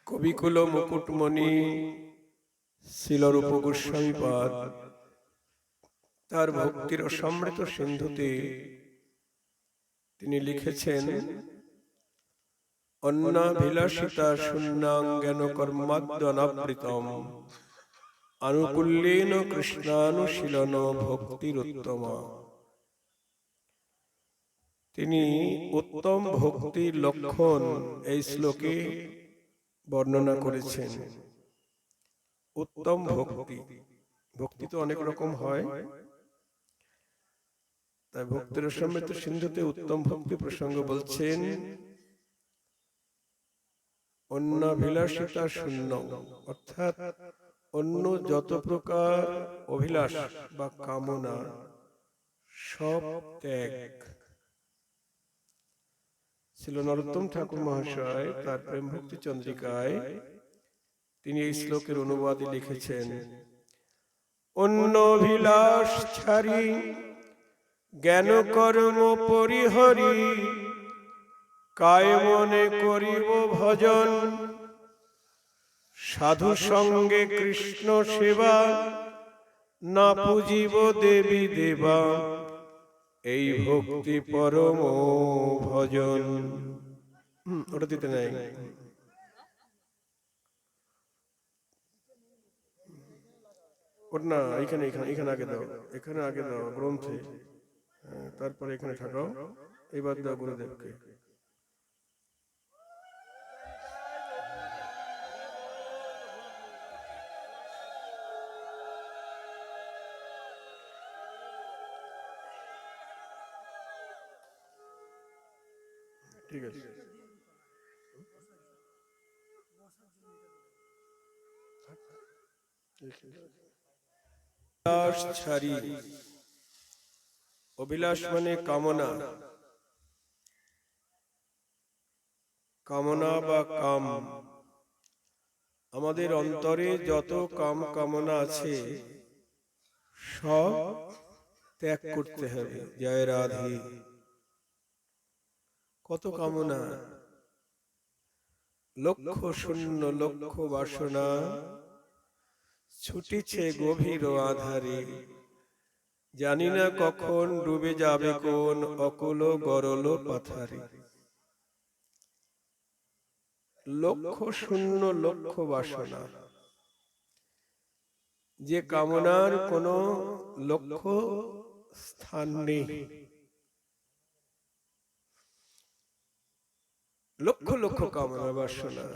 কবিকুল মুকুটমণি শিলরূপ গোস্বামীপাদ তার ভক্তির অসমৃত সিন্ধুতে তিনি লিখেছেন, অন্নাভিলাষিতা শূন্যাং জ্ঞান কর্মাদ্যনাবৃতম আনুকূল্যেন কৃষ্ণানুশীলন ভক্তিরুত্তমা। তিনি উত্তম ভক্তির লক্ষণ এই শ্লোকে বর্ণনা করেছেন। উত্তম ভক্তি, ভক্তি তো অনেক রকম হয়, তাই ভক্তির সমৃদ্ধ সিন্ধুতে উত্তম ভক্তি প্রসঙ্গ বলছেন, অন্নাভিলাষিতা শূন্য, অর্থাৎ অন্য যত প্রকার অভিলাষ বা কামনা সব ত্যাগ। ছিল নরোত্তম ঠাকুর মহাশয় তার প্রেম ভক্তি চন্দ্রিকায় তিনি এই শ্লোকের অনুবাদে লিখেছেন, অন্য অভিলাষ ছাড়ি জ্ঞান কর্ম পরিহরি কায় মনে করিব ভজন সাধু সঙ্গে কৃষ্ণ সেবা না পুজিব দেবী দেবা এই ভক্তি পরম ভজন। ওটা দিতে নাই, ওটা না, এখানে এখানে এখানে আগে দাও, এখানে আগে দাও গ্রন্থে, তারপরে এখানে ঠাকাও, এবার দাও গুরুদেবকে। ঠিক আছে, অভিলাষ ছাড়ি, অভিলাষ মানে কামনা, কামনা বা কাম। আমাদের অন্তরে যত কাম কামনা আছে সব ত্যাগ করতে হবে। জয় রাধে। কত কামনা, লক্ষ শূন্য লক্ষ বাসনা ছুটিছে গভীর আধারে, জানি না কখন ডুবে যাবে কোন অকুল গরল পাথারে। লক্ষ শূন্য লক্ষ বাসনা, যে কামনার কোন লক্ষ্য স্থান নেই। লক্ষ লক্ষ কামনা বাসনা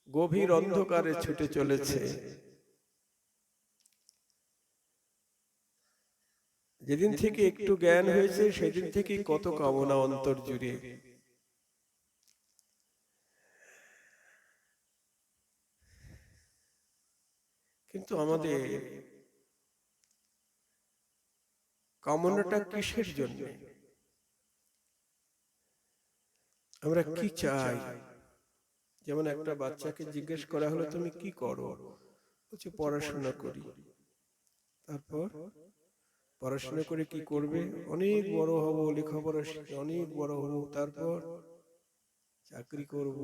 গভীর অন্ধকারে ছুটে চলেছে। যেদিন থেকে একটু জ্ঞান হয়েছে সেদিন থেকে কত কামনা অন্তর জুড়ে। কিন্তু আমাদের কামনাটা কিসের জন্য? আমরা কি চাই? যেমন একটা বাচ্চাকে জিজ্ঞেস করা হলো, তুমি কি করো? বলছে পড়াশোনা করি। তারপর পড়াশোনা করে কি করবে? অনেক বড় হব, লেখাপড়া শিখে অনেক বড় হব, তারপর চাকরি করব।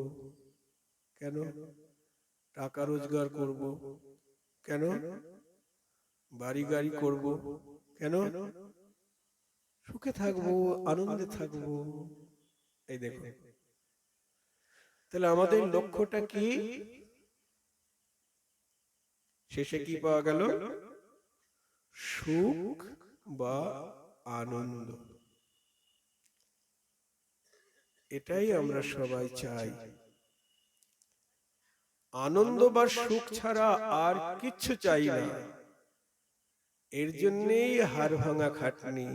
কেন? টাকা রোজগার করব। কেন? বাড়ি গাড়ি করব। কেন? সুখে থাকবো, আনন্দে থাকবো। এই দেখো, তাহলে আমাদের লক্ষ্যটা কি? শেষে কি পাওয়া গেল? সুখ বা আনন্দ। এটাই আমরা সবাই চাই। আনন্দ বা সুখ ছাড়া আর কিচ্ছু চাই না। এর জন্যই হাড় ভাঙা খাটনি,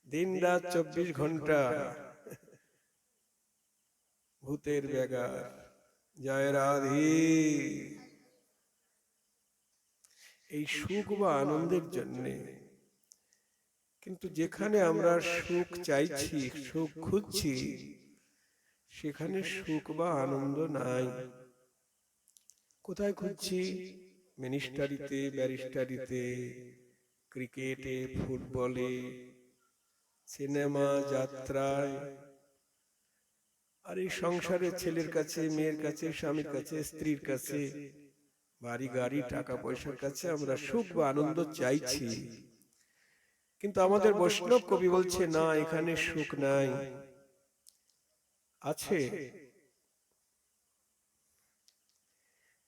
দিন রাত 24 ঘন্টা ভূতের ব্যাগার। জয় রাধে। এই সুখ বা আনন্দের জন্যে। কিন্তু যেখানে আমরা সুখ চাইছি, সুখ খুঁজছি, সেখানে সুখ বা আনন্দ নাই। কোথায় খুঁজছি? মিনিস্টারিতে, ব্যারিস্টারিতে, ক্রিকেটে, ফুটবলে, সিনেমা, যাত্রায়, আর এই সংসারে ছেলের কাছে, মেয়ের কাছে, স্বামীর কাছে, স্ত্রীর কাছে, বাড়ি গাড়ি, টাকা পয়সার কাছে আমরা সুখ বা আনন্দ চাইছি, কিন্তু আমাদের বৈষ্ণব কবি বলছে না, এখানে সুখ নাই। আছে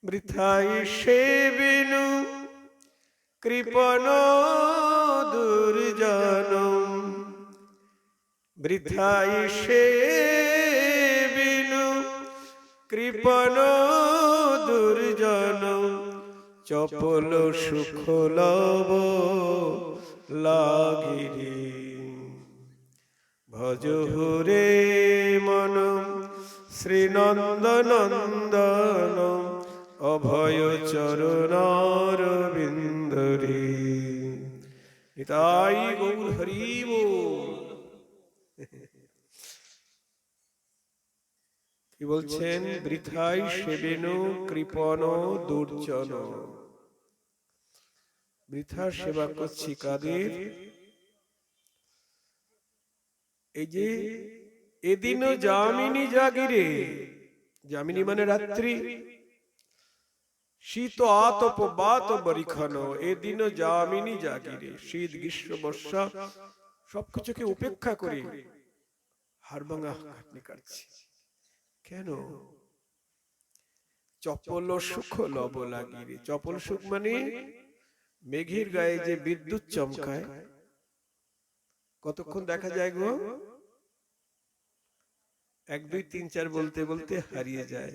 বৃথাই সেবিনু কৃপণ দুর্জন, বৃথাই সেবিনু কৃপণ দুর্জন, চপল সুখ লব লাগিরে, ভজ হুরে মন শ্রীনন্দনন্দন, অভয় চরণারবিন্দরে। নিতাই গৌর হরি বল। কি বলছেন? বৃথাই সেবেনু কৃপণ দুর্জন। বৃথা সেবা করছি কাদের? এই যে এদিনও যামিনী জাগিরে, যামিনী মানে রাত্রি, শীত আতপ বাত বরিখান, এদিনও যামিনী জাগিরে, শীত গ্রীষ্ম বর্ষা সবকিছুকে উপেক্ষা করে হাড়ভাঙা খাটনি কাটছি। কেন? চপল সুখ লব লাগিরে। চপল সুখ মানে মেঘের গায়ে যে বিদ্যুৎ চমকায়, কতক্ষণ দেখা যায় গো? 1 2 3 4 বলতে বলতে হারিয়ে যায়।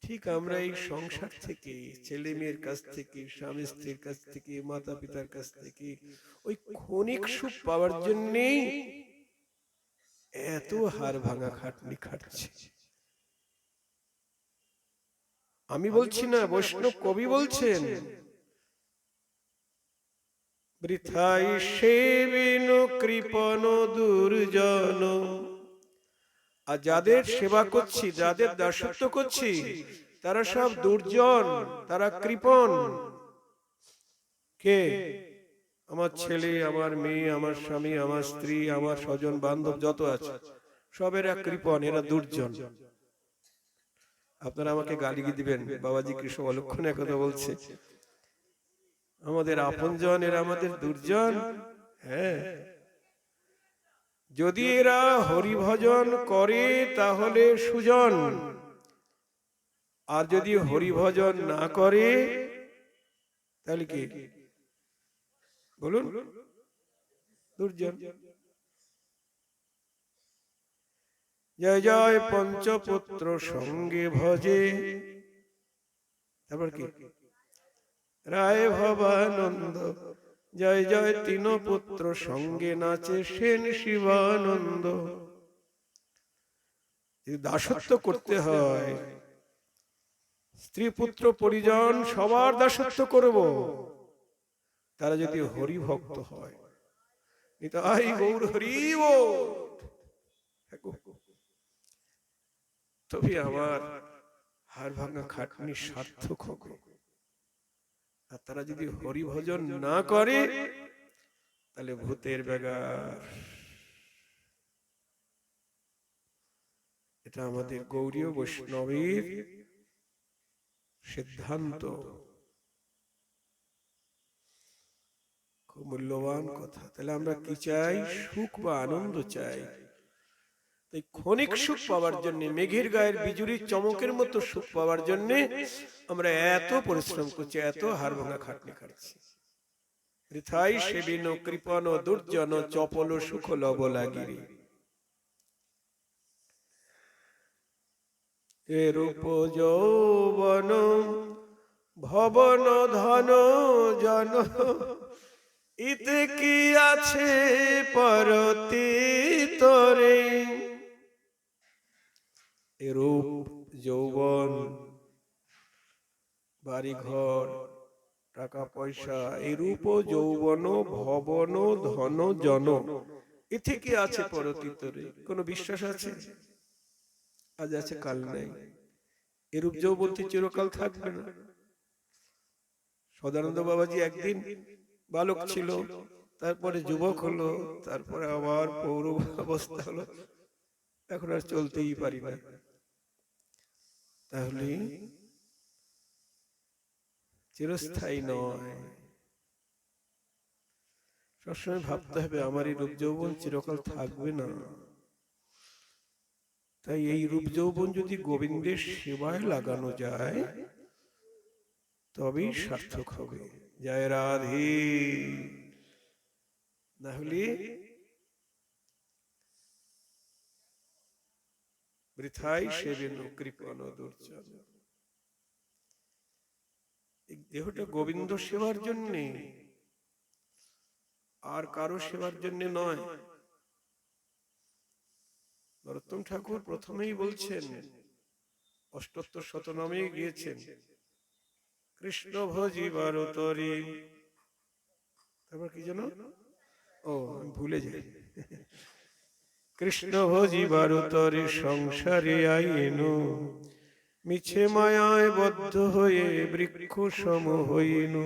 ঠিক আমরা এই সংসার থেকে, ছেলে মেয়ের কাছ থেকে, স্বামী স্ত্রীর কাছ থেকে, মাতা পিতার কাছ থেকে ওই ক্ষণিক সুখ পাওয়ার জন্যেই এত হাড় ভাঙা খাটনি খাটছে। আমি বলছি না, বৈষ্ণব কবি বলছেন, বৃথাই সেবিনু কৃপণ দুর্জন। আর যাদের সেবা করছি, যাদের দাসত্ব করছি, তারা সব দুর্জন, তারা কৃপণ। কে? আমার ছেলে, আমার মেয়ে, আমার স্বামী, আমার স্ত্রী, আমার স্বজন বান্ধব যত আছে, সব এরা কৃপণ, এরা দুর্জন। আপনারা আমাকে গালি দিবেন, বাবাজি কৃষ্ণ অলক্ষণে কথা বলছে, আমাদের আপনজন, এরা আমাদের দুর্জন। হ্যাঁ, যদি এরা হরিভজন করে তাহলে সুজন, আর যদি হরিভজন না করে তাহলে কি বলুন? দুর্জন। জয় জয় পঞ্চপুত্র সঙ্গে ভজে, তারপর কি? রায় ভবানন্দ, জয় জয় তিন পুত্র সঙ্গে নাচে সেন শিবানন্দ। দাসত্ব করতে হয়, স্ত্রী পুত্র পরিজন সবার দাসত্ব করব, তারা যদি হরি ভক্ত হয়। নিতাই গৌর হরি বল। তবে আমার হাড় ভাঙা খাটনি সার্থক হবে। আর তারা যদি হরি ভজন না করে তাহলে ভূতের ব্যাগার। এটা আমাদের গৌড়ীয় বৈষ্ণবের সিদ্ধান্ত। খুব মূল্যবান কথা। তাহলে আমরা কি চাই? সুখ বা আনন্দ চাই। তাই ক্ষণিক সুখ পাওয়ার জন্য, মেঘের গায়ের বিজুরির চমকের মতো সুখ পাওয়ার জন্য আমরা এত পরিশ্রম করছি, এত হাড় ভাঙা খাটনি খাটছি। বৃথাই সেবিনু কৃপণ দুর্জন, চপল সুখ লব লাগিরে। এ রূপ যৌবন ভবন ধন জন, ইতে কি আছে পরতি তরে। এ রূপ যৌবন, বাড়ি ঘর, টাকা পয়সা, এই রূপ যৌবন ভবন ধন জন, এতে কি আছে পরতি তরে। কোন বিশ্বাস আছে? আজ আছে কাল নাই। এরূপ যৌবন চিরকাল থাকবে না। সদানন্দ বাবাজি একদিন বালক ছিল, তারপরে যুবক হলো, তারপরে আবার পৌর অবস্থা হলো, এখন আর চলতেই পারি না। তাহলে চিরস্থায়ী নয়, সবসময় ভাবতে হবে আমার এই রূপ যৌবন চিরকাল থাকবে না। তাই এই রূপ যৌবন যদি গোবিন্দের সেবায় লাগানো যায় তবেই সার্থক হবে। জয় রাধে। না হলে বৃথাই সেবেন কৃপণ দুর্জন। এই দেহটা গোবিন্দ সেবার জন্যে, আর কারো সেবার জন্য নয়। নরোত্তম ঠাকুর প্রথমেই বলছেন, অষ্টোত্তর শতনামে গিয়েছেন, কৃষ্ণ ভজিবার তরে। তারপর কি যেন, ও আমি ভুলে যাই, কৃষ্ণ ভজিবার তরে সংসারে আইনু, মিছে মায়ায় বদ্ধ হয়ে বৃক্ষ সম হইনু।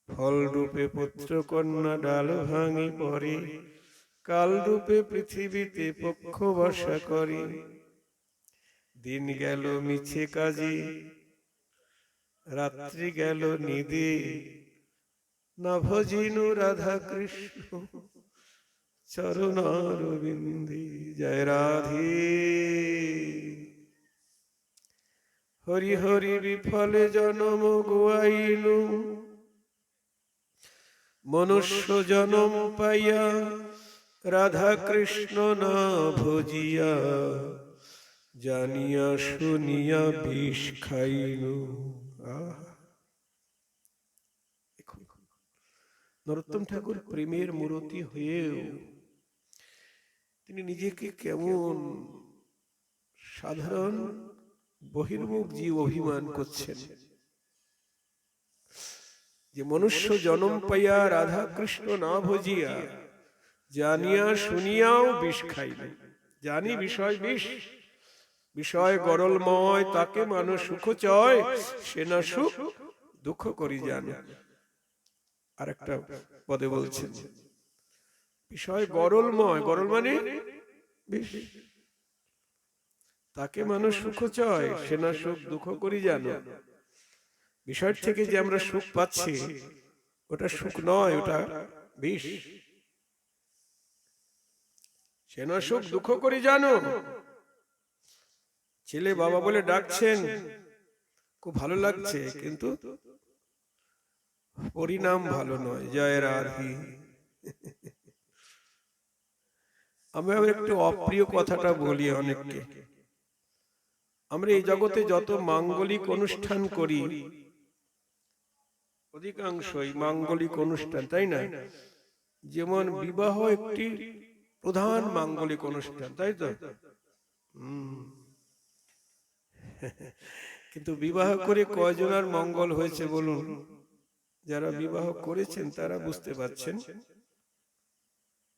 ফল রূপে পুত্র কন্যা ডাল ভাঙি পড়ে, কাল রূপে পৃথিবীতে পক্ষ বসা করে। দিন গেল মিছে কাজে, রাত্রি গেল নিদে, না ভজিনু রাধা কৃষ্ণ চরণারবিন্দে। জয় রাধে। হরি হরি বিফলে জনম গুয়াইনু, মনুষ্য জনম পাইয়া রাধা কৃষ্ণ না ভজিয়া, জানিয়া শুনিয়া বিষ খাইনু। নরোত্তম ঠাকুর প্রেমের মূরতি হয়েও তিনি নিজেকে কেমন সাধারণ বহির্মুখ জীব অভিমান করছেন, যে মনুষ্য জনম পাইয়া রাধা কৃষ্ণ না ভজিয়া, জানিয়া শুনিয়াও বিষ খাইল। জানি বিষয় বিষ, বিষয় গরলময়, তাকে মানুষ সুখ চয়, সে না সুখ দুঃখ করি জানে। আর একটা পদে বলছেন, বিষয় গরলময়, গরল মানে বিষ, তাকে মানুষ সুখ চয়, সে না সুখ দুঃখ করি জানো। বিষয় থেকে যে আমরা সুখ পাচ্ছি ওটা সুখ নয়, ওটা বিষ। সে না সুখ দুঃখ করি জানো। ছেলে বাবা বলে ডাকছেন, খুব ভালো লাগছে, কিন্তু পরিণাম ভালো নয়। জয় রাধে। আমি একটু অপ্রিয় কথাটা বলি অনেককে। আমরা এই জগতে যত মাঙ্গলিক অনুষ্ঠান করি, অধিকাংশই মাঙ্গলিক অনুষ্ঠান, তাই না? যেমন বিবাহ একটি প্রধান মাঙ্গলিক অনুষ্ঠান, তাই তো? কিন্তু বিবাহ করে কয়জনের মঙ্গল হয়েছে বলুন? যারা বিবাহ করেছেন তারা বুঝতে পারছেন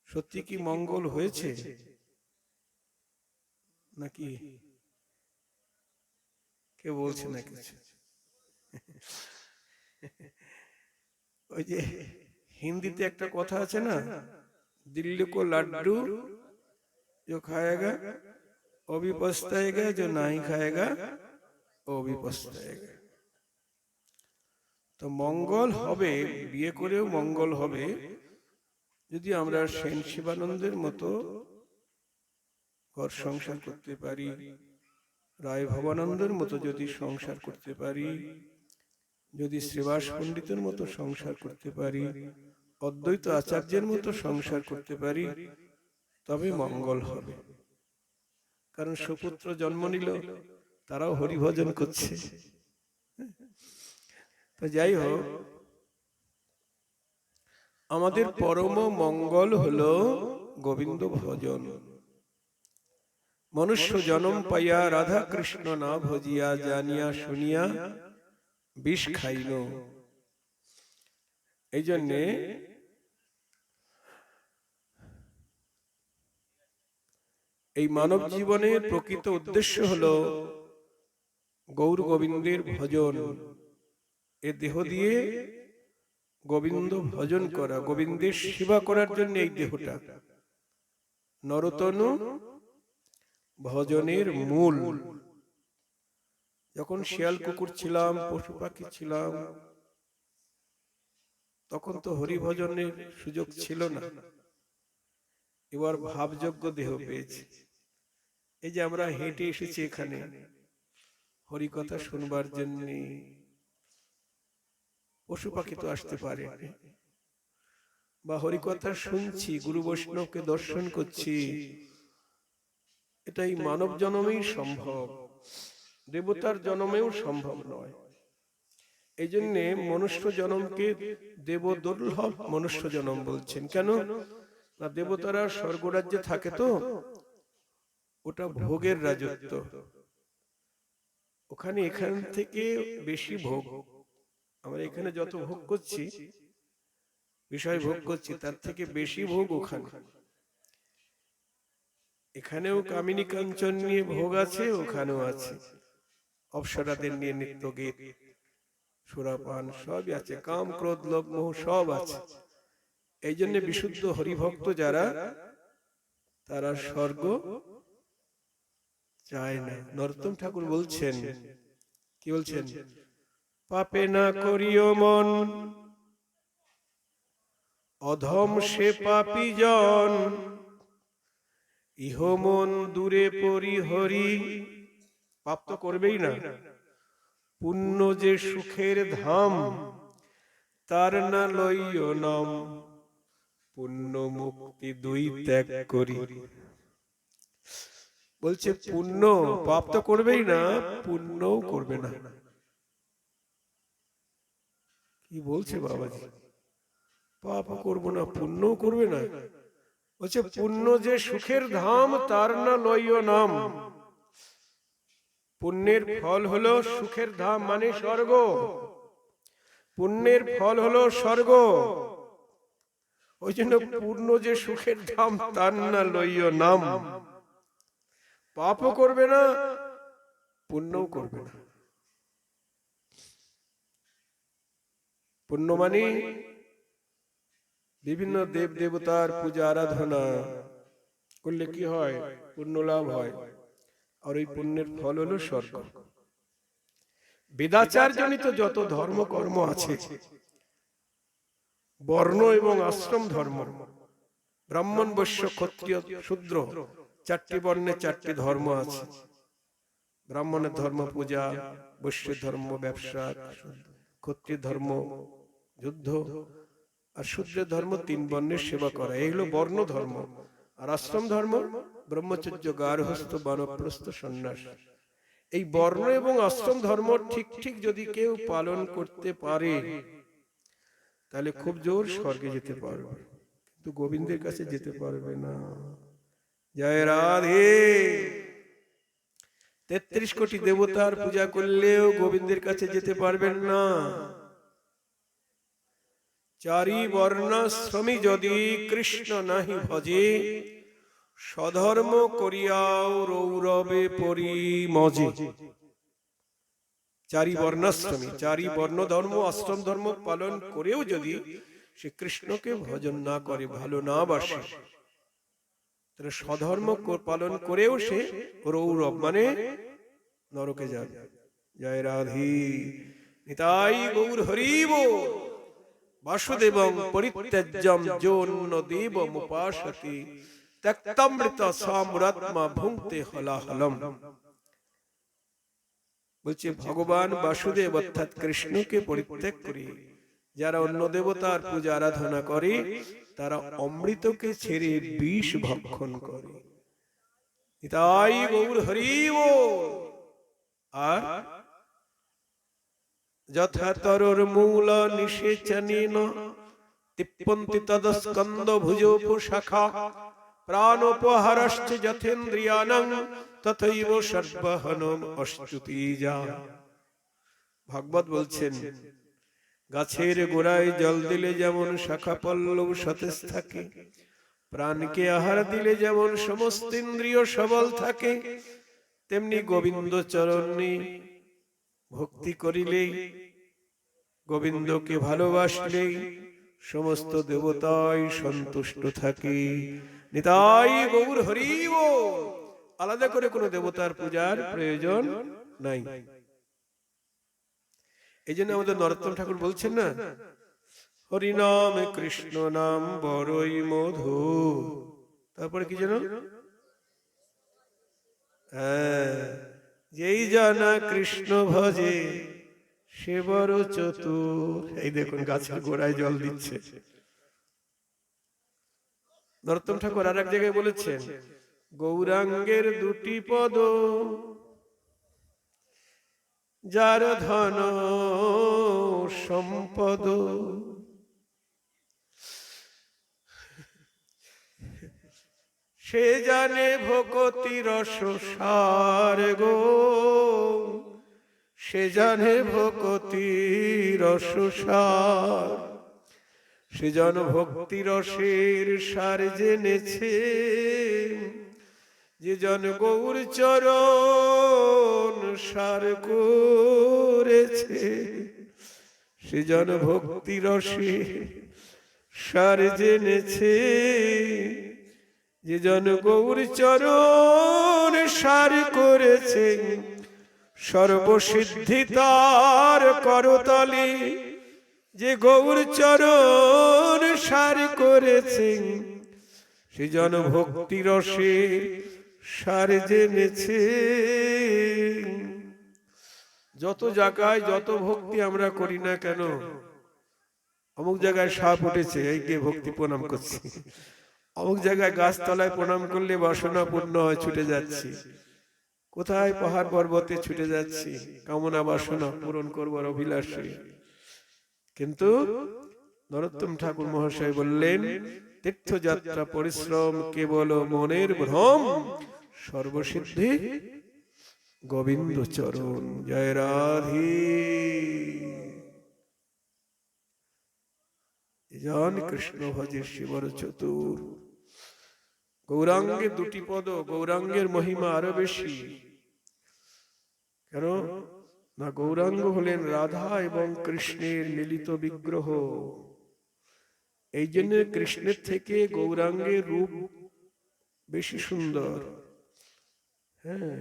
সত্যি কি মঙ্গল হয়েছে নাকি কেউ বলছে না কিছু? ওই যে হিন্দিতে একটা কথা আছে না, दिल्ली को लड्डू जो खाएगा वो भी पछताएगा, जो नहीं खाएगा वो भी पछताएगा। তো মঙ্গল হবে, বিয়ে করেও মঙ্গল হবে যদি আমরা সেন শিবানন্দের মতো ঘর সংসার করতে পারি, রায় ভবানন্দের মতো যদি সংসার করতে পারি, যদি শ্রীবাস পণ্ডিতের মতো সংসার করতে পারি, অদ্বৈত আচার্যের মতো সংসার করতে পারি, তবে মঙ্গল হবে। কারণ সুপুত্র জন্ম নিল, তারাও হরিভজন করছে। তো যাই হোক, আমাদের পরম মঙ্গল হলো গোবিন্দ ভজন। মনুষ্য জন্ম পাইয়া রাধা কৃষ্ণ না ভজিয়া, জানিয়া শুনিয়া বিষ খাইল। এই জন্যে এই মানব জীবনের প্রকৃত উদ্দেশ্য হলো গৌর গোবিন্দের ভজন। এ দেহ দিয়ে গোবিন্দ ভজন করা, গোবিন্দের সেবা করার জন্য এই দেহটা, নরতনু ভজনের মূল। যখন শিয়াল কুকুর ছিলাম, পশু পাখি ছিলাম, তখন তো হরি ভজনের সুযোগ ছিল না। এবার ভাবযোগ্য দেহ পেয়েছি। এই যে আমরা হেঁটে এসেছি এখানে হরি কথা শুনবার জন্য, পশু পাখি তো আসতে পারে, বা হরি কথা শুনছি, গুরু বৈষ্ণবকে দর্শন করছি, এটাই মানব জন্মেই সম্ভব, দেবতার জন্মেও সম্ভব নয়। এই জন্যে মনুষ্য জন্মকে দেব দুর্লভ মনুষ্য জন্ম বলছেন। কেন না, দেবতারা স্বর্গরাজ্যে থাকে, তো ওটা ভোগের রাজত্ব, ওখানে এখান থেকে বেশি ভোগ। আমরা এখানে যত ভোগ করছি, বিষয় ভোগ করছি, তার থেকে বেশি ভোগ ওখানে। এখানেও কামিনী কাঞ্চন নিয়ে ভোগ আছে, ওখানেও আছে, অপ্সরাদের নিয়ে নৃত্য গীত সুরাপান সবই আছে, কাম ক্রোধ লোভ মোহ সব আছে। এই জন্য বিশুদ্ধ হরিভক্ত যারা, তারা স্বর্গ চায় না। নরোত্তম ঠাকুর বলছেন, কি বলছেন? পাপে না করিও মন, অধম সে পাপী জন, ইহ মন দূরে পরিহরি। পাপ তো করবেই না, পুণ্য যে সুখের ধাম, তার না লইও নাম, পুণ্য মুক্তি দুই ত্যাগ করি। বলছে পুণ্য, পাপ তো করবেই না, পুণ্যও করবে না। কি বলছে বাবাজি? পাপ করবো না, পুণ্যও করবে না। বলছে পুণ্য যে সুখের ধাম, তার না লইও নাম। পুণ্যের ফল হলো সুখের ধাম, মানে স্বর্গ। পুণ্যের ফল হলো স্বর্গ। ওই জন্য পুণ্য যে সুখের ধাম, তার না লইও নাম। পাপও করবে না, পুণ্যও করবে না। পুণ্য মানে বিভিন্ন দেব দেবতার পূজা আরাধনা করলে কি হয়? পুণ্য লাভ হয়, আর ওই পুণ্যের ফল হলো স্বর্গ। বেদাচার জনিত যত ধর্মকর্ম আছে, বর্ণ এবং আশ্রম ধর্ম, ব্রাহ্মণ বৈশ্য ক্ষত্রিয় শূদ্র, চারটি বর্ণে চারটি ধর্ম আছে। ব্রাহ্মণের ধর্ম পূজা, বৈশ্যের ধর্ম ব্যবসা, ক্ষত্রিয় ধর্ম যুদ্ধ, আর শূদ্রের ধর্ম তিন বর্ণের সেবা করা। এই হলো বর্ণ ধর্ম। আর আশ্রম ধর্ম ব্রহ্মচর্য, গার্হস্থ, বানপ্রস্থ, সন্ন্যাস। এই বর্ণ এবং আশ্রম ধর্ম ঠিক ঠিক যদি কেউ পালন করতে পারে, তাহলে খুব জোর স্বর্গে যেতে পারবে, কিন্তু গোবিন্দের কাছে যেতে পারবে না। জয় রাধে। ৩৩ কোটি দেবতার পূজা করলেও গোবিন্দের কাছে যেতে পারবেন না। চারি বর্ণাশ্রমী যদি কৃষ্ণ নাহি ভজে, স্বধর্ম করিয়াও রৌরবে পরিমজে। চারি বর্ণাশ্রমী, চারি বর্ণ ধর্ম আশ্রম ধর্ম পালন করেও যদি সে কৃষ্ণকে ভজন না করে, ভালো না বাসে, তাহলে স্বধর্ম পালন করেও সে রৌরব মানে নরকে যাবে। জয় রাধে। নিতাই গৌর হরি বল। বাসুদেবং পরিত্যজ্যম যৌন দেবমুপাসতে, ত্যক্তামৃত সামরাত্মা ভুঙ্ক্তে হলাহলম। বলছে ভগবান বাসুদেব অর্থাৎ কৃষ্ণকে পরিত্যাগ করে যারা অন্য দেবতার পূজা আরাধনা করে, তারা অমৃতকে ছেড়ে বিষ ভক্ষণ করে। নিতাই গৌর হরি বল। আর যথা তরুর মূল নিষেচনেন তিপ্পন্তি তদস্কন্দ ভুজোপ শাখা, প্রাণোপহারশ্চ যথেন্দ্রিয়াণং তথৈব সর্বহনম অশ্রুতিজা। ভাগবত বলছেন, গাছের গোড়ায় জল দিলে যেমন শাখা পল্লব সতেজ থাকে, প্রাণকে আহার দিলে যেমন সমস্ত ইন্দ্রিয় সবল থাকে, তেমনি গোবিন্দ চরণে ভক্তি করিলেই, গোবিন্দকে ভালোবাসলেই সমস্ত দেবতাই সন্তুষ্ট থাকে। নিতাই গৌর হরি বল। আলাদা করে কোনো দেবতার পূজার প্রয়োজন নাই। এই জন্য আমাদের নরোত্তম ঠাকুর বলছেন না, হরি নাম কৃষ্ণ নাম বড়ই মধুর। তারপরে কি যেন, যেই জানা কৃষ্ণ ভজে সে বড় চতুর। এই দেখুন গাছের গোড়ায় জল দিচ্ছে। নরোত্তম ঠাকুর আর এক জায়গায় বলেছেন, গৌরাঙ্গের দুটি পদ যার ধন সম্পদ, সে জানে ভকতি রস সার গো, সে জানে ভকতি রস সার। সে জন ভক্তি রসের সার জেনেছে, যে জন গৌর চরণ সার করেছে। সে জন ভক্তি রসে সার জেনেছে, যে জন গৌর চরণ সার করেছে। সর্বসিদ্ধি তার করতলে, যে গৌর চরণ সার করেছে। সে জন ভক্তি রসে সার জেনেছে। যত জায়গায় যত ভক্তি আমরা করি না কেন, অমুক জায়গায় সাপ উঠেছে, এই গিয়ে ভক্তি প্রণাম করছি। অমুক জায়গায় গাছতলায় প্রণাম করলে বাসনা পূর্ণ হয়, ছুটে যাচ্ছি। কোথায় পাহাড় পর্বতে ছুটে যাচ্ছি, কামনা বাসনা পূরণ করবার অভিলাষী। কিন্তু নরোত্তম ঠাকুর মহাশয় বললেন, তীর্থযাত্রা পরিশ্রম কেবল মনের ভ্রম, সর্বসিদ্ধি গোবিন্দ চরণ। জয় রাধে। জন কৃষ্ণ ভজে শিবর চতুর। গৌরাঙ্গের দুটি পদ, গৌরাঙ্গের মহিমা আরো বেশি। কেন না, গৌরাঙ্গ হলেন রাধা এবং কৃষ্ণের মিলিত বিগ্রহ। এই জন্য কৃষ্ণের থেকে গৌরাঙ্গের রূপ বেশি সুন্দর। হ্যাঁ,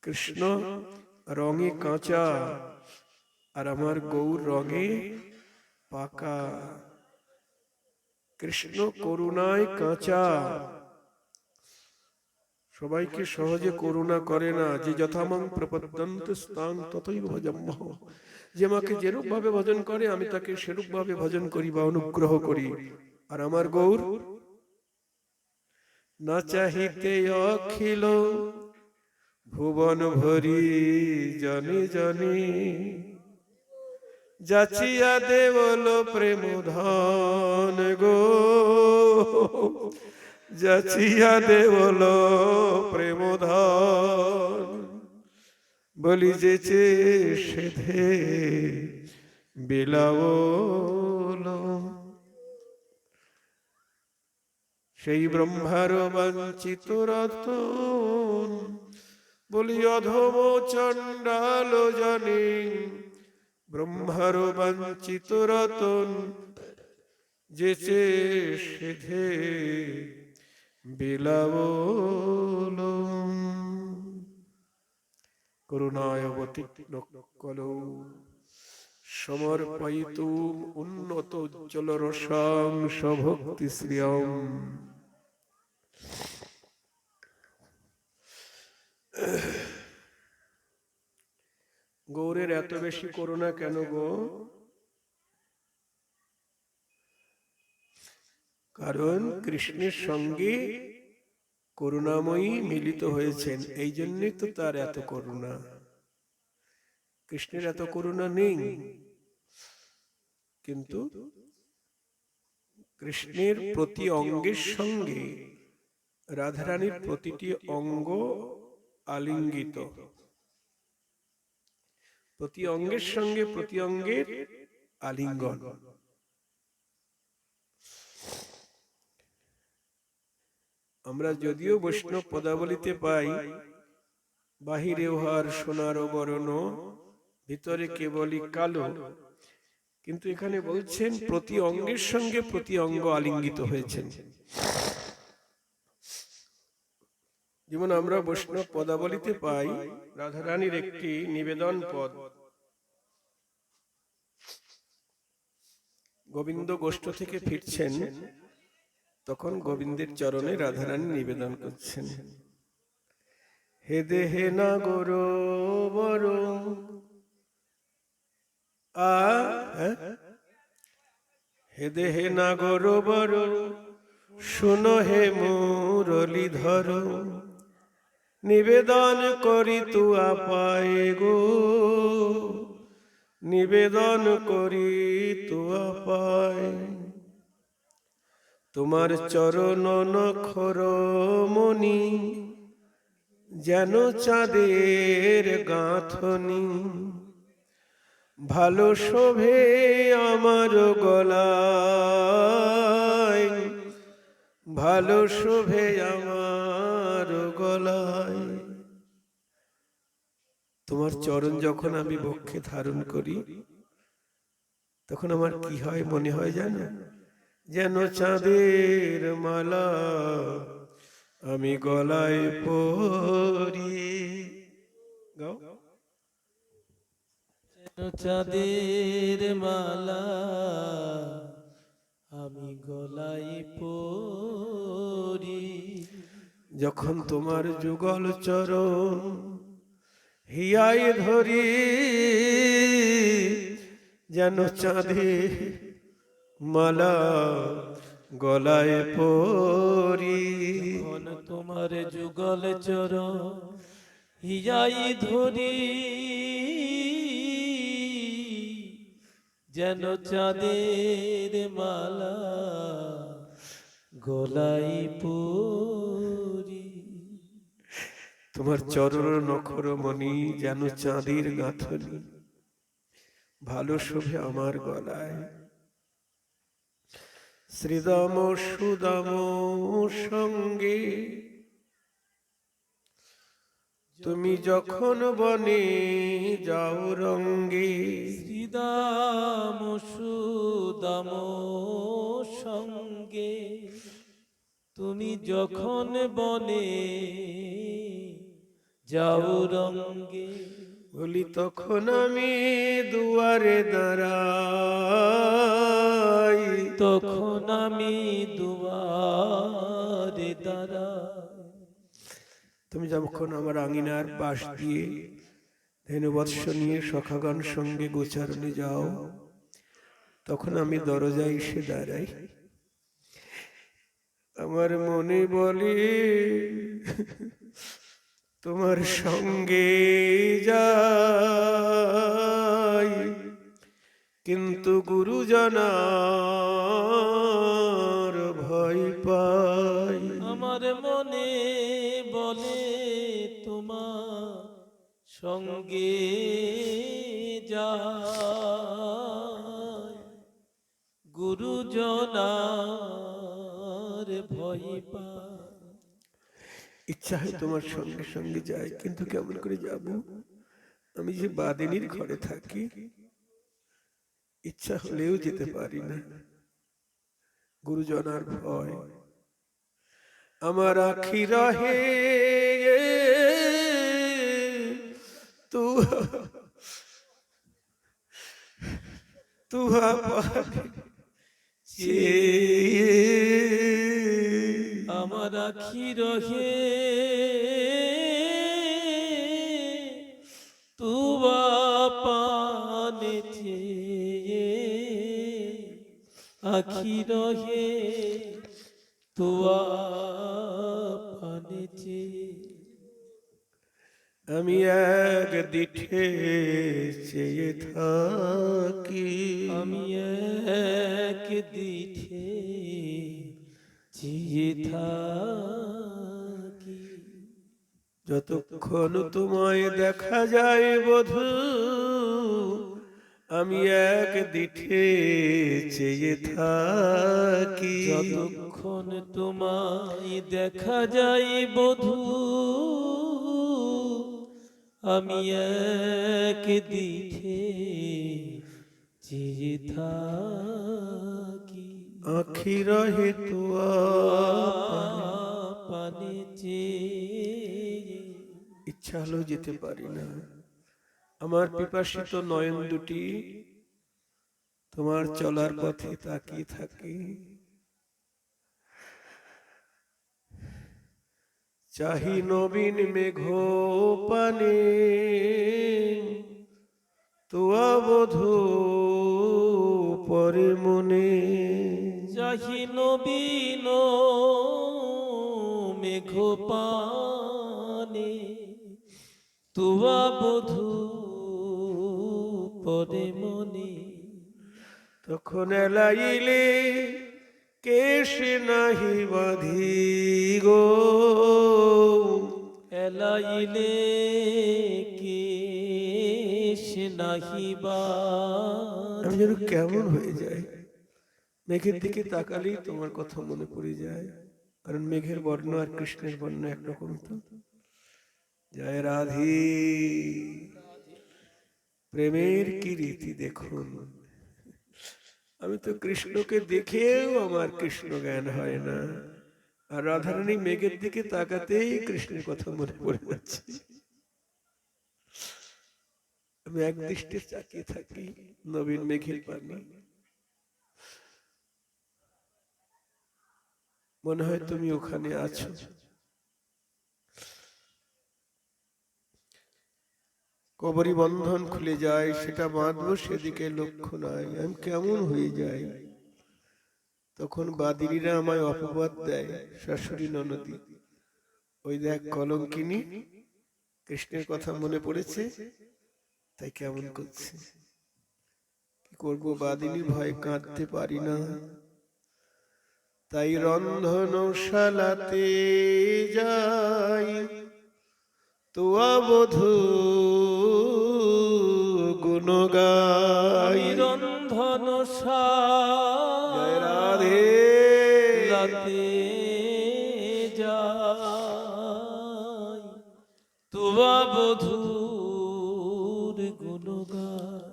কৃষ্ণ রঙে কাঁচা, আর আমার গৌর রঙে পাকা। কৃষ্ণ করুণায় কাঁচা, সবাইকে সহজে করুণা করে না। যে যথামং প্রপদ্যন্তে স্থান ততই ভজম্যহ, যে আমাকে যেরূপ ভাবে ভজন করে আমি তাকে সেরূপ ভাবে ভজন করি বা অনুগ্রহ করি। আর আমার গৌর না চাহিতে অখিল ভুবন ভরি জনে জনে, যাচিয়া দেবল প্রেম ধন গো, যাচিয়া দেবল প্রেম ধন। বলি যেচে সেধে বিলাবল, সেই ব্রহ্মার বাঞ্ছিত রতন। বলি অধম চণ্ডাল জনে, ব্রহ্মার বাঞ্ছিত রতন। যেচে সেধে বিলাবল। করুণায় অবতীর্ণ কলৌ সমর্পয়িতুম উন্নত উজ্জ্বল রসাং স্বভক্তি শ্রিয়ম। গৌরের এত বেশি করুণা কেন গো? কারণ কৃষ্ণের সঙ্গে করুণাময়ী মিলিত হয়েছেন, এই জন্যই তো তার এত করুণা। কৃষ্ণের এত করুণা নেই, কিন্তু কৃষ্ণের প্রতি অঙ্গের সঙ্গে রাধারানীর প্রতিটি অঙ্গ আলিঙ্গিত। প্রতি অঙ্গের সঙ্গে প্রতি অঙ্গের আলিঙ্গন। আমরা যদিও বৈষ্ণব পদাবলিতে পাই, বাহিরে উহার সোনার বর্ণ, ভিতরে কেবলই কালো, কিন্তু এখানে বলছেন প্রতি অঙ্গের সঙ্গে প্রতি অঙ্গ আলিঙ্গিত হয়েছেন। যেমন আমরা বৈষ্ণব পদাবলিতে পাই রাধারানীর একটি নিবেদন পদ, গোবিন্দ গোষ্ঠ থেকে ফিরছেন, তখন গোবিন্দের চরণে রাধারানী নিবেদন করছেন, হে দেহে নাগর বর হে দেহে নাগর বর শুনো হে মুরলীধর, নিবেদন করি তু আপায় গো, নিবেদন করি তু আপায়, তোমার চরণ নখর মণি যেন চাঁদের গাঁথনি, ভালো শোভে আমার গলায়, ভালো শোভে আমার গলায়। তোমার চরণ যখন আমি বক্ষে ধারণ করি তখন আমার কি হয় মনে হয় জানো, যেন চাঁদের মালা আমি গলায় পরি। গাও, চাঁদের মালা আমি গলায় পরি, যখন তোমার যুগল চরণ হিয়ায় ধরি, যেন চাঁদের মালা গলায় পরি। যখন তোমার যুগল চরণ হিয়াই ধরি, যেন চাঁদের মালা গলায় পরি। তোমার চরণ নখর মণি যেন চাঁদের গাঁথনি, ভালো শোভে আমার গলায়। শ্রীদাম সুদাম সঙ্গে তুমি যখন বনে যাও রঙ্গে, শ্রীদাম সুদাম সঙ্গে তুমি যখন বনে যাও রঙ্গে, বলি তখন আমি দুয়ারে দাঁড়াই, তখন আমি দুয়ারে দাঁড়াই। তুমি যখন আমার আঙিনার পাশ দিয়ে ধেনুবৎস নিয়ে সখাগণ সঙ্গে গোচারণে যাও, তখন আমি দরজায় এসে দাঁড়াই। আমার মনে বলে তোমার সঙ্গে যাই, কিন্তু গুরুজনার ভয় পাই। আমার মনে বলে তোমার সঙ্গে যায়, গুরুজনার ভয় পায়। ইচ্ছা হয় তোমার সঙ্গে সঙ্গে যাই, কিন্তু কেমন করে যাব? আমি যে বাদিনীর ঘরে থাকি, ইচ্ছা হলেও যেতে পারি না, গুরুজনার ভয়। আমার আখি রহে তু তুহা আমার আখি রহে তুবা পানে চেয়ে, আখি রহে তুয়া পানে চেয়ে। আমি এক দিঠে চেয়ে থাকি, আমি এক দিঠে চেয়ে থাকি, যতক্ষণ তোমায় দেখা যায় বধূ, আমি এক দিঠে চেয়ে থাকি। যতক্ষণ তোমায় দেখা যায় বধূ, আমি এক দিঠে চেয়ে থাকি আখি রহে তোয়া পানে চেয়ে। ইচ্ছা হলেও যেতে পারি না। আমার পিপাসিত নয়ন দুটি তোমার চলার পথে তাকিয়ে থাকে। চাহি নবীন মেঘ পানে তোয়া বধূ পরে মনে। চাহি নবীন মেঘ পানে তুয়া বধূ পরে মনে। তখন এলাইলে কেশ নাহি বাঁধি গো, এলাইলে কেশ নাহি বাঁধি। আমি যেন কেমন হয়ে যায়, মেঘের দিকে তাকালেই তোমার কথা মনে পড়ে যায়। কারণ মেঘের বর্ণ আর কৃষ্ণের বর্ণ একরকম তো। জয় রাধে, প্রেমের কি রীতি দেখুন। আমি তো কৃষ্ণকে দেখেও আমার কৃষ্ণ জ্ঞান হয় না, আর রাধারানী মেঘের দিকে তাকাতেই কৃষ্ণের কথা মনে পড়ে যাচ্ছে। আমি এক দৃষ্টে তাকিয়ে থাকি নবীন মেঘের পানে। মনে হয় তুমি ওখানে আছো। কবরী বন্ধন খুলে যায়, সেটা বাঁধবো সেদিকে লক্ষ্য নাই। আমি কেমন হয়ে যাই। তখন বাদিনীরা আমায় অপবাদ দেয়, শাশুড়ি ননদী, ওই দেখ কলঙ্কিনী, কৃষ্ণের কথা মনে পড়েছে তাই কেমন করছে। কি করবো, বাদিনীর ভয়ে কাঁদতে পারি না। তাই রন্ধনশালাতে যাই তোয়া বধূ গুণ গাই। জয় রাধে, লাতে যাই তুয়া বধূর গুণ গাই।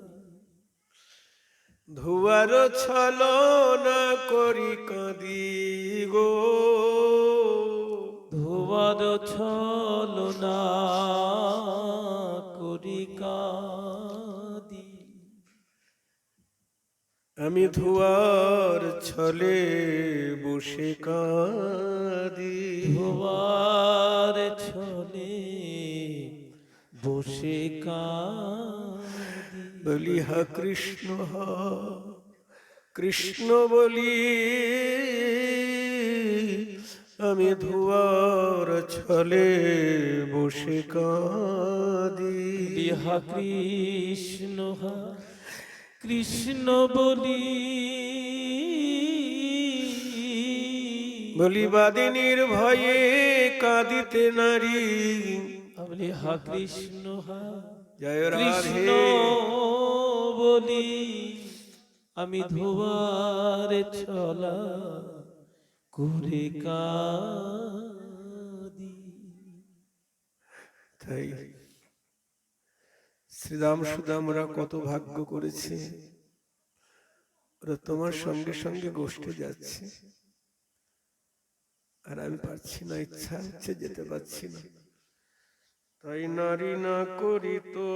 ধুয়ার ছলনা করি কাঁদি গো, ধোয়ার ছলনা করি কাঁদি। আমি ধুয়ার ছলে বসে কাঁদি। ধোয়ার ছলে বসে কাঁদি। বলি হা কৃষ্ণ হা কৃষ্ণ বলি, আমি ধুয়ার ছলে বসে কাঁদি। হা কৃষ্ণ হা কৃষ্ণ বলি, বলি বাদিনীর ভয়ে কাঁদিতে নারী। বলি হা কৃষ্ণ হা জয় কৃষ্ণ রাধে, বলি, আমি ধোয়ার ছলা করে কাঁদি। তাই শ্রীরাম সুদামরা কত ভাগ্য করেছে, ওরা তোমার সঙ্গে সঙ্গে গোষ্ঠে যাচ্ছে, আর আমি পারছি না, ইচ্ছা হচ্ছে যেতে পারছি না। তাই নারী না করি তো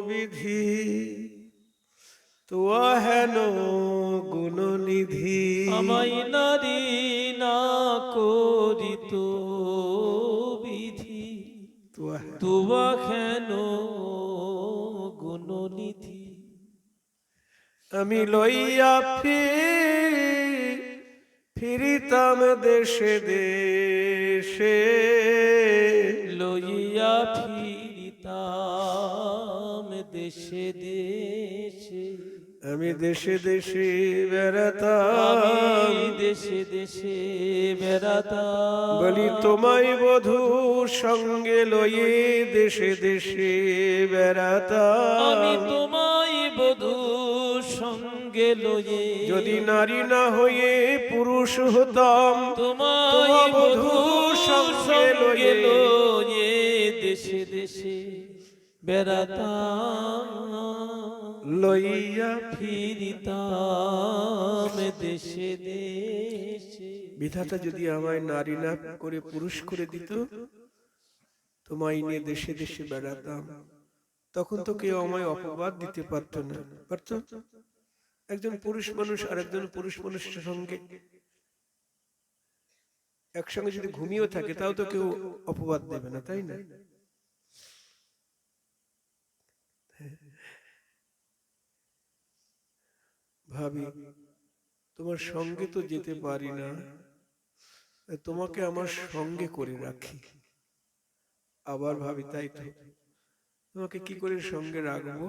বিধি, তোয়া হেন গুণনিধি। আমায় নারী না করিত বিধি, তুয়া কেন গুণনিধি। আমি লইয়া ফিরিতাম দেশে দেশে, লইয়া ফিরিতাম দেশে দেশে। আমি দেশে দেশে বেড়াতাম, দেশে দেশে বেড়াতাম। বলি তোমায় বধূ সঙ্গে লয়ে দেশে দেশে বেড়াতাম। আমি তোমায় বধূ সঙ্গে লয়ে, যদি নারী না হয়ে পুরুষ হতাম, তোমায় বধূ সঙ্গে লয়ে দেশে দেশে বেড়াতাম। লইয়া ফিরিতাম দেশে দেশে। বিধাতা যদি আমায় নারী না করে পুরুষ করে দিত, তোমায় নিয়ে দেশে দেশে বেড়াতাম, তখন তো কেউ আমায় অপবাদ দিতে পারতো না। পারতো? একজন পুরুষ মানুষ আর একজন পুরুষ মানুষের সঙ্গে একসঙ্গে যদি ঘুমিয়েও থাকে, তাও তো কেউ অপবাদ দেবে না, তাই না? ভাবি, তোমার সঙ্গে তো যেতে পারি না, তোমাকে আমার সঙ্গে করে রাখি। আবার ভাবি, তাই তো, তোমাকে কি করে সঙ্গে রাখবো?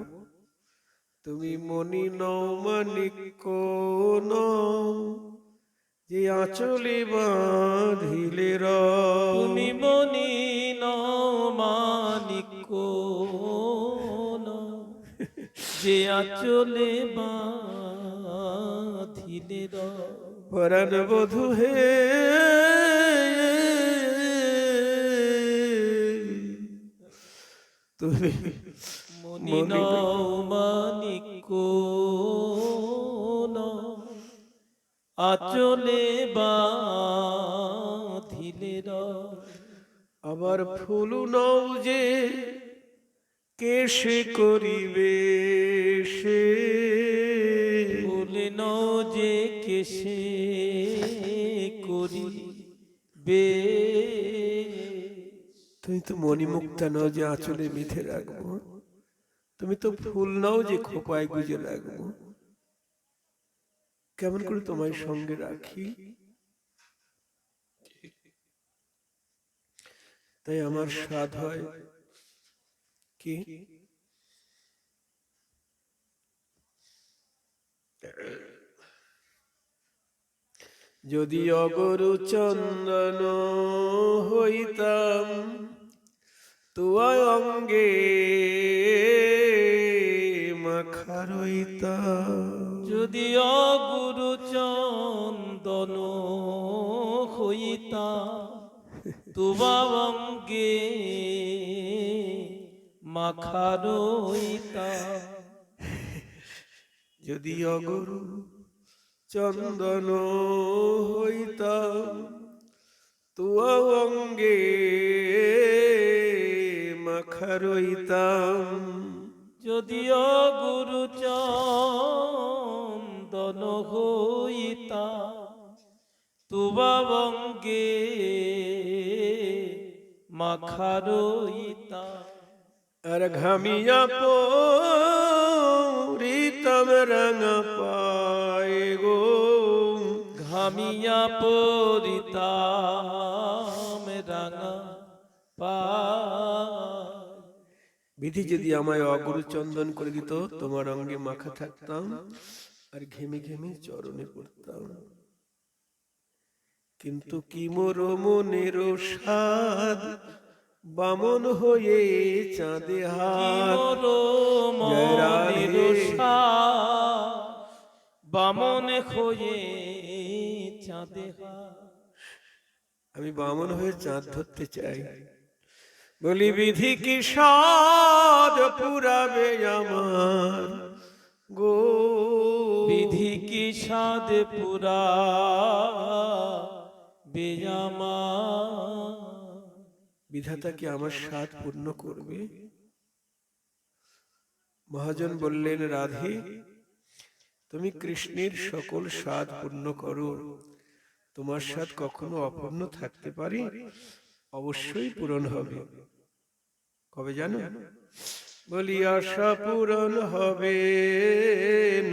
তুমি মনি নও মানিক্য নও, যে আঁচলে বাঁধিলে রও। তুমি মনি নও মানিক্য নও, যে আঁচলে বাঁধিলে রও। পরাণ বধূ হে, তুমি মনি নও মানিক্য নও, আঁচলে বাঁধিলে রও। আবার ফুল নও যে কেশে করিবে সে, ফুল নও যে কেশে করিবে। তুমি তো মণিমুক্তা নও যে আঁচলে বেঁধে রাখবো, তুমি তো ফুল নও যে খোপায় গুজে রাখবো। কেমন করে তোমায় সঙ্গে রাখি? তাই আমার সাধ হয় কি, যদি অগরু চন্দন হইতাম, তুয়া অঙ্গে মাখা রইতাম। যদি অগুরু চন্দন হইতা, তুবা অঙ্গে মাখা রইতা। যদি অগরু চন্দন হইতাম, তুয়া অঙ্গে মাখা রইতাম। যদি অগুরু চন্দন হইতা, তুবা অঙ্গে মাখা রইতা। আর ঘামিয়া পড়িতাম রাঙা পায়ে গো, ঘামিয়া পড়িতাম রাঙা পায়। বিধি যদি আমায় অগুরু চন্দন করে দিত, তোমার অঙ্গে মাখা থাকতাম আর ঘেমে ঘেমে চরণে পড়তাম। কিন্তু কি মোর মনের সাধ, বামন হয়ে চাঁদে হাত। জয় রাধে। বামন হয়ে চাঁদে হাত। আমি বামন হয়ে চাঁদ ধরতে চাই। বলি বিধি কি সাধ পুরাবে আমার গো, বিধি কি সাধ পুরা বেজামা। বিধাতা কি আমার সাধ পূর্ণ করবে? মহাজন বললেন, রাধে, তুমি কৃষ্ণের সকল সাধ পূর্ণ করো, তোমার সাধ কখনো অপূর্ণ থাকতে পারে? অবশ্যই পূরণ হবে। কবে জানো? বলি আশা পূরণ হবে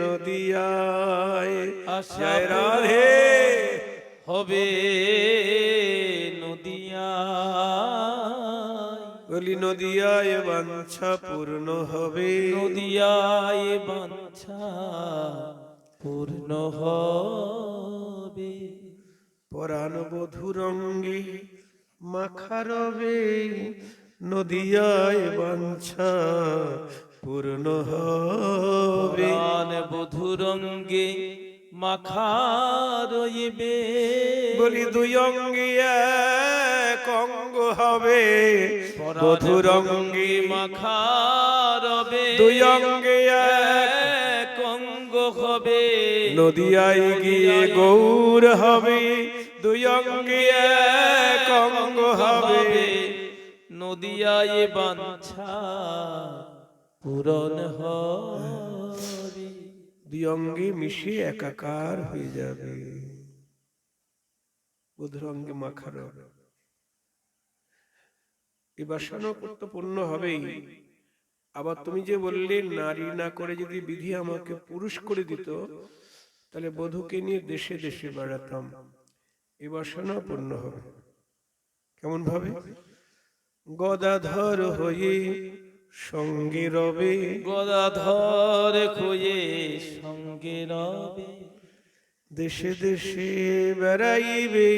নদিয়ায়। আশা জয় রাধে। হবে নদিয়ায়। বলি নদিয়ায় বাঞ্ছা পূর্ণ হবে। নদিয়ায় বাঞ্ছা পূর্ণ হবে। পরাণ বধূর অঙ্গে মাখা রবে, নদিয়ায় বাঞ্ছা পূর্ণ হবে। প্রাণ বধূর অঙ্গে মাখা রইবে। বলি দুই অঙ্গে এক অঙ্গ হবে বধুর অঙ্গে মাখা রবে দুই অঙ্গে এক অঙ্গ হবে নদিয়ায় গিয়ে গৌর হবে দুই অঙ্গে এক অঙ্গ হবে নদিয়ায় বাঞ্ছা পূরণ হবে দুই অঙ্গে মিশে একাকার হয়ে যাবে বধুর অঙ্গে মাখা রবে এই বাসনা পূর্ণ হবেই। আবার তুমি যে বললে নারী না করে যদি বিধি আমাকে পুরুষ করে দিত তাহলে বধূকে নিয়ে দেশে দেশে বেড়াতাম, এই বাসনা পূর্ণ হবে। কেমন ভাবে? গদাধর হয়ে সঙ্গে রবে গদাধর হয়ে সঙ্গে রবে দেশে দেশে বেড়াইবে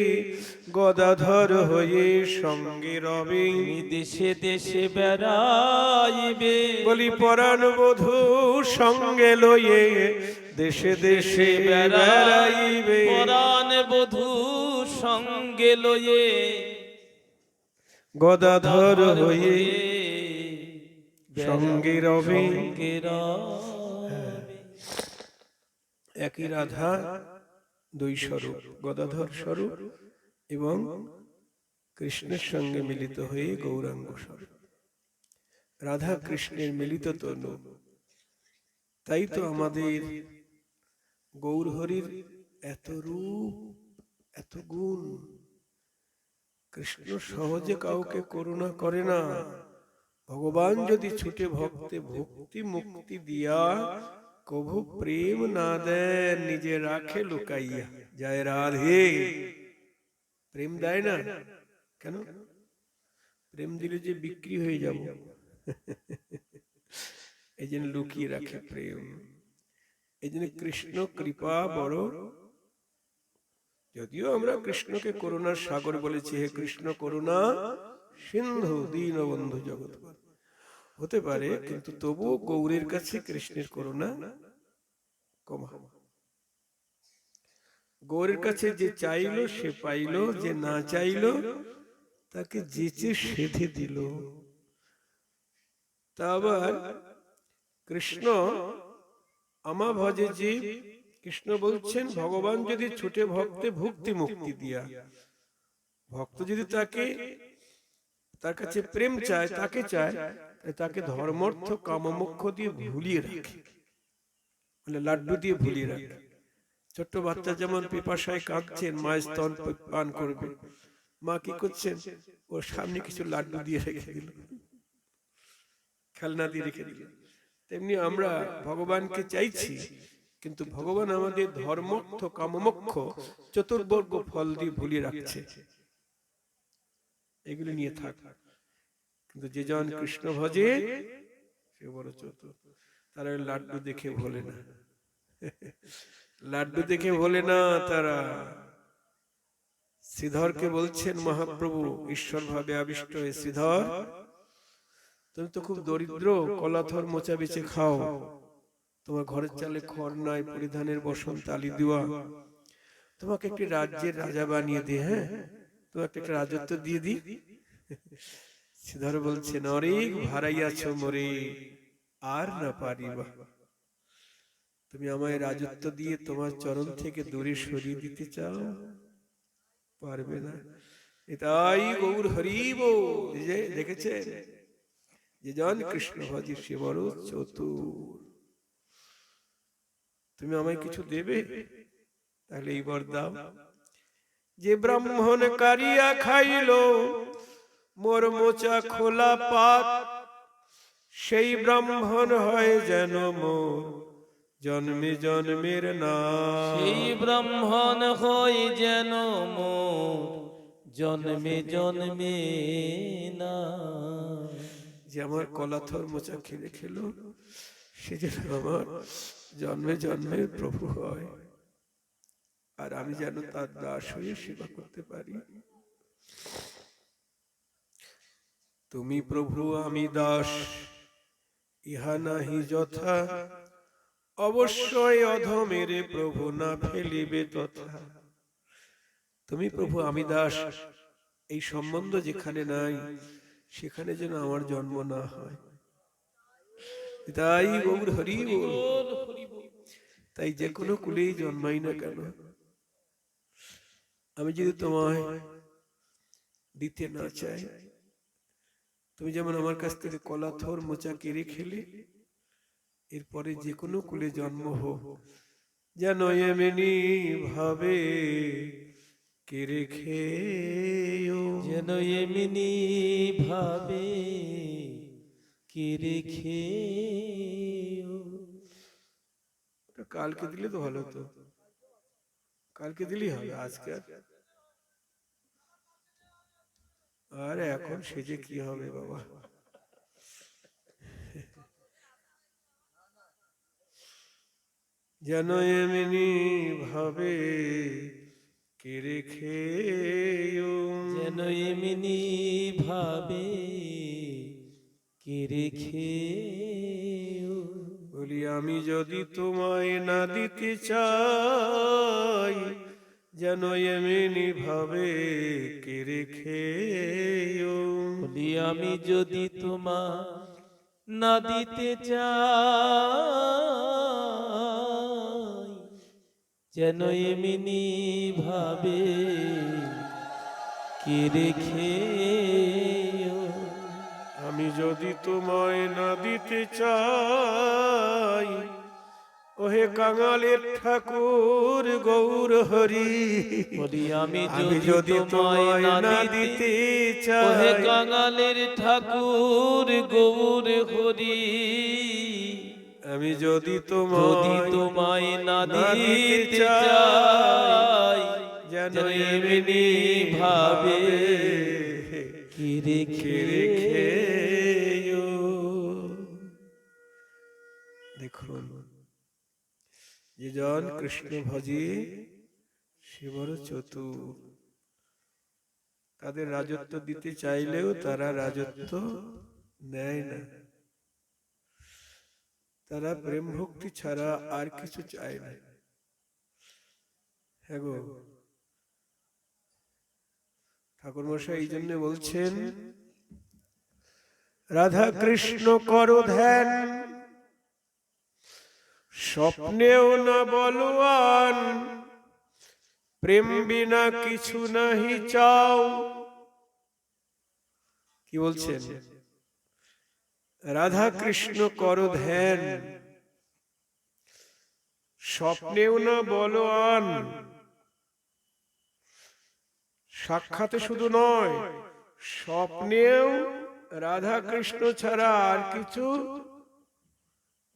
গদাধর হয়ে সঙ্গে রবে দেশে দেশে বেড়াইবে বলি পরাণ বধূ সঙ্গে লয়ে দেশে দেশে বেড়াইবে পরাণ বধূ সঙ্গে লয়ে গদাধর হয়ে সঙ্গে রবে। সঙ্গে রবে একই রাধা দুই স্বরূপ, গদাধর স্বরূপ এবং কৃষ্ণের সঙ্গে মিলিত হয়ে গৌরাঙ্গ স্বরূপ। রাধা কৃষ্ণের মিলিত তনু, তাই তো আমাদের গৌরহরির এত রূপ এত গুণ। কৃষ্ণ সহজে কাউকে করুণা করে না। ভগবান যদি ছুটে ভক্তে ভক্তি মুক্তি দিয়া কভু প্রেম না দেন নিজে রাখে লুকাইয়া। জয় রাধে। প্রেম দেয় না কেন? প্রেম দিলে যে বিক্রি হয়ে যাব, এই জন্য লুকিয়ে রাখে প্রেম। এই জন্য কৃষ্ণ কৃপা বড়। যদিও আমরা কৃষ্ণকে করুণার সাগর বলেছি, হে কৃষ্ণ করুণা সিন্ধু দীনবন্ধু জগৎপতি, হতে পারে, কিন্তু তবুও গৌরের কাছে কৃষ্ণের করুণা কমা। গৌরের কাছে যে চাইল সে পাইল, যে না চাইল তাকে যেচে সেধে দিল। তা আবার কৃষ্ণ আমা ভজে জীব, কৃষ্ণ বলছেন ভগবান যদি ছুটে ভক্তে ভক্তি মুক্তি দিয়া, ভক্ত যদি তাকে তার কাছে প্রেম চায়, তাকে চায়, তাকে ধর্মার্থ কামমোক্ষ দিয়ে ভুলিয়ে রাখে, মানে লাড্ডু দিয়ে ভুলিয়ে রাখে। ছোট্ট বাচ্চা যেমন পিপাসায় কাঁদছেন, মায়ের স্তন পান করবে, মা কি করছেন, ওর সামনে কিছু লাড্ডু দিয়ে রেখে দিল, খেলনা দিয়ে রেখে দিল। তেমনি আমরা ভগবানকে চাইছি, কিন্তু ভগবান আমাদের ধর্মোক্ষ কামমোক্ষ চতুর্বর্গ ফল দিয়ে ভুলিয়ে রাখছে। এগুলি নিয়ে থাক। কিন্তু যে জন কৃষ্ণ ভজে সে বড় চতুর, তারা লাড্ডু দেখে ভোলে না, লাড্ডু দেখে ভোলে না তারা। শ্রীধরকে বলছেন মহাপ্রভু ঈশ্বর ভাবে আবিষ্ট হয়ে, শ্রীধর তুমি তো খুব দরিদ্র, কলাথর মোচা বেচে খাও, তোমার ঘরের চালে খড় নাই, পরিধানের বসন্ত আলি দেওয়া, তোমাকে একটি রাজ্যের রাজা বানিয়ে দে, হ্যাঁ তোমাকে একটা রাজত্ব দিয়ে দি। শ্রীধর বলছেন, অনেক ভাড়াইয়াছ মোরে আর না পারিবা, তুমি আমায় রাজত্ব দিয়ে তোমার চরণ থেকে দূরে সরিয়ে দিতে চাও, পারবে না। এটাই গৌর হরিব। যে দেখেছে যে জন কৃষ্ণ ভজে সে বড় চতুর। তুমি আমায় কিছু দেবে, তাহলে এইবার দাও। যে ব্রাহ্মণ কারিয়া খাইল মোর মোচা খোলা পাত, সেই ব্রাহ্মণ হয় যেন মোর জন্মে জন্মের না। সেই ব্রাহ্মণ হয় যেন মোর জন্মে জন্মে না। যে আমার কলাথর মোচা খেলে খেলো, সে যেন আমার জন্মে জন্মের প্রভু হয়, আর আমি যেন তার দাস হয়ে সেবা করতে পারি। তুমি প্রভু আমি দাস, ইহা নাহি যথা, অবশ্যই অধমের প্রভু না ফেলিবে তথা। তুমি প্রভু আমি দাস, এই সম্বন্ধ যেখানে নাই সেখানে যেন আমার জন্ম না হয়। তাই গৌর হরি বল। তাই যে কোনো কুলেই জন্মাই না কেন, আমি যদি তোমায় দিতে না চাই, তুমি যেমন আমার কাছ থেকে কলা থোর মোচা কেড়ে খেলে, এরপরে যে কোনো কুলে জন্ম হোক যেন এমনি ভাবে কেড়ে খেয়েও, যেন এমনি ভাবে কেড়ে খেয়েও। কালকে দিলে তো ভালো হতো, কালকে দিলেই হবে, আজকে আর এখন সেজে কি হবে বাবা। যেন এমনি ভাবে কেড়ে খেয়েও, যেন এমনি ভাবে কেড়ে খেয়েও। বলি আমি যদি তোমায় না দিতে চাই, যেন এমনি ভাবে কেড়ে খেয়েও। বলি আমি যদি তোমার না দিতে চাই, যেন এমনি ভাবে কেড়ে খেয়েও। আমি যদি তোমায় না দিতে চাই, ওহে কাঙালের ঠাকুর গৌর হরি, বলি আমি যদি তোমায় না দিতে চাই, ওহে কাঙালের ঠাকুর গৌর হরি, আমি যদি তোমায় না দিতে চাই, যেন এমনি ভাবে কেড়ে খেয়েও। দেখুন, যে জন কৃষ্ণ ভজে সে বড় চতুর, তাদের রাজত্ব দিতে চাইলেও তারা রাজত্ব নেয় না। তারা প্রেম ভক্তি ছাড়া আর কিছু চায় না। হ্যাঁ গো, ঠাকুর মশাই এই জন্য বলছেন, রাধা কৃষ্ণ করো ধ্যান, স্বপ্নেও না বলওয়ান, প্রেম বিনা কিছু নাহি চাও। কি বলছেন? রাধা কৃষ্ণ করো ধ্যান, স্বপ্নেও না বলওয়ান, সাক্ষাতে শুধু নয়, স্বপ্নেও রাধা কৃষ্ণ ছাড়া আর কিছু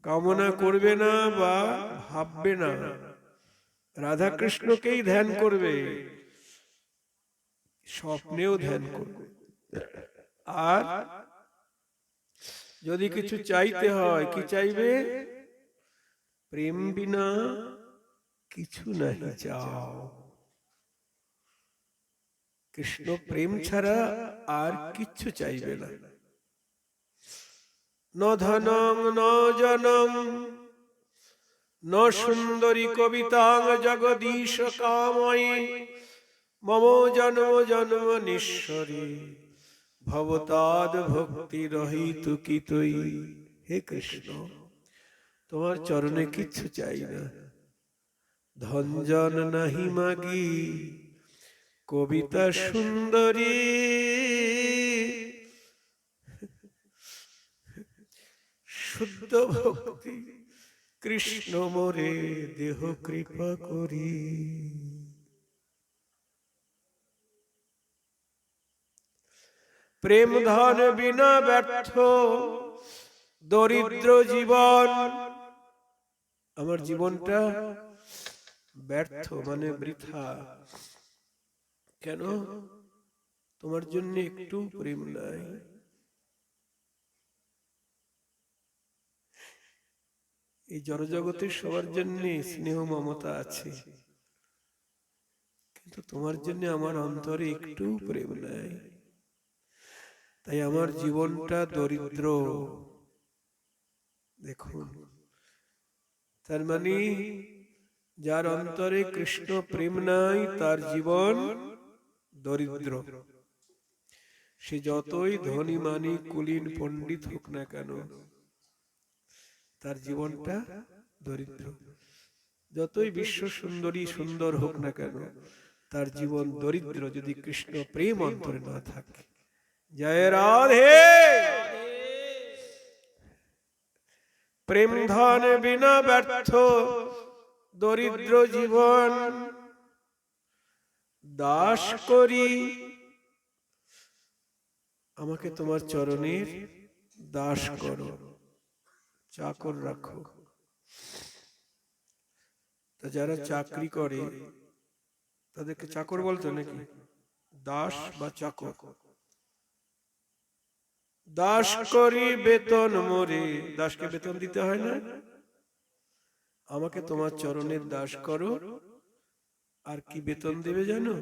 কামনা করবে না বা ভাববে না, রাধা কৃষ্ণকেই ধ্যান করবে, স্বপ্নেও ধ্যান করবে। আর যদি কিছু চাইতে হয়, কি চাইবে? প্রেম বিনা কিছু নাহি চাও। কৃষ্ণ প্রেম ছাড়া আর কিচ্ছু চাইবে না। ন ধনং ন জনং ন সুন্দরী কবিতাং জগদীশ কাময়ে, মম জন্ম জন্ম নিঃস্বরী ভবতাদ ভক্তি রহিতু কিতই। হে কৃষ্ণ, তোমার চরণে কিচ্ছু চাই না, ধনজন নাহি মাগি, কবিতা সুন্দরী, শুদ্ধ ভক্তি কৃষ্ণ মোরে দেহ কৃপা করি। প্রেম ধন বিনা ব্যর্থ দরিদ্র জীবন। আমার জীবনটা ব্যর্থ মানে বৃথা। কেন? তোমার জন্য একটু প্রেম নাই। এই জড়জগতের সবার জন্য স্নেহ মমতা আছে, কিন্তু তোমার জন্য আমার অন্তরে একটু প্রেম নাই। তাই আমার জীবনটা দরিদ্র। দেখুন, তার মানে যার অন্তরে কৃষ্ণ প্রেম নাই তার জীবন দরিদ্র। সে যতই ধনী মানি কুলীন পণ্ডিত হোক না কেন, তার জীবনটা দরিদ্র। যতই বিশ্ব সুন্দরী সুন্দর হোক না কেন, তার জীবন দরিদ্র যদি কৃষ্ণ প্রেম অন্তরে না থাকে। জয় রাধে। প্রেম ধন বিনা ব্যর্থ দরিদ্র জীবন, দাস করি আমাকে তোমার চরণের দাস করো, চাকর রাখো। তা যারা চাকরি করে তাদেরকে চাকর বলতো নাকি? দাস বা চাকর। দাস করি বেতন মোরে, দাসকে বেতন দিতে হয় না? আমাকে তোমার চরণের দাস করো, আর কি বেতন দেবে জানো?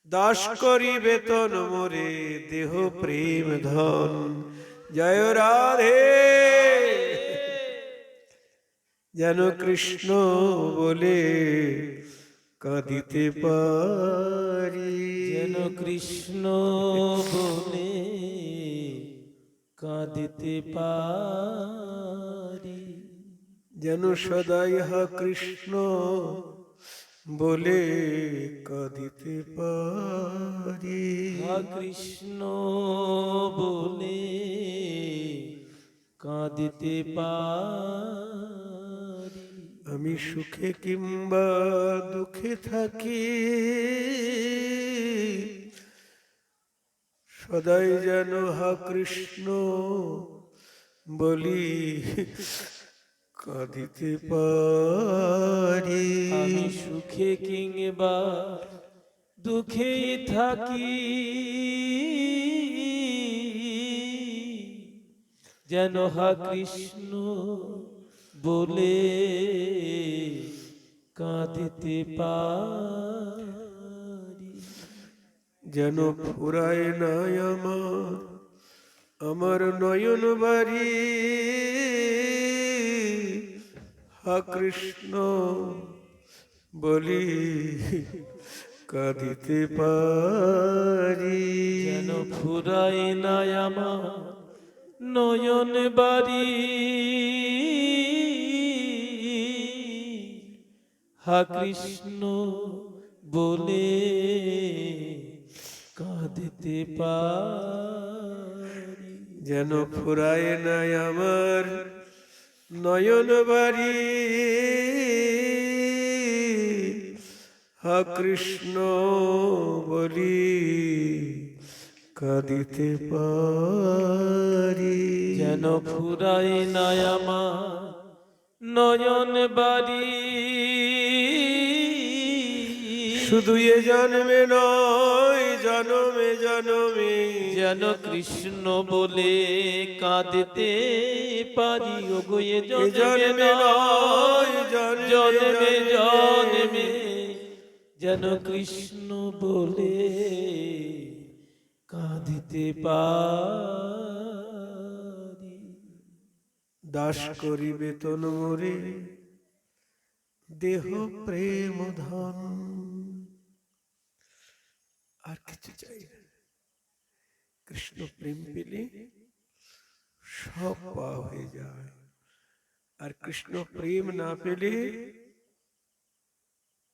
দাস করি বেতন মোরে দেহ প্রেম ধন। জয় রাধে। যেন কৃষ্ণ বলে কাঁদিতে পারি, যেন কৃষ্ণ বলে কাঁদিতে পারি, যেন সদাই হা কৃষ্ণ বলে কাঁদিতে পারি। হা কৃষ্ণ বলে কাঁদিতে পারি। আমি সুখে কিংবা দুঃখে থাকি, সদাই যেন হা কৃষ্ণ বলি কাঁদিতে পারি। আমি সুখে কিংবা দুঃখে থাকি, যেন হা কৃষ্ণ বলে কাঁদিতে পারি। যেন ফুরায় না আমার নয়ন বাড়ি, হা কৃষ্ণ বলি কাঁদিতে পারি। যেন ফুরায় না আমার নয়ন বাড়ি, হা কৃষ্ণ বলে কাঁদিতে পারি। যেন ফুরায় না আমার নয়ন বাড়ি, হা কৃষ্ণ বলি কাঁদিতে পারি। যেন ফুরায় না আমার নয়ন বাড়ি, শুধু এ জন্মে নয় জনমে জনমে, যেন কৃষ্ণ বলে কাঁদতে পারি। ওগো এ জন্মে জন্মে নয় জন্মে জন্মে, যেন কৃষ্ণ বলে কাঁদতে পারি। দাস করি বেতন মোরে দেহ প্রেম ধন। আর কিছু চাই না। কৃষ্ণ প্রেম পেলে সব পাওয়া হয়ে যায়, আর কৃষ্ণ প্রেম না পেলে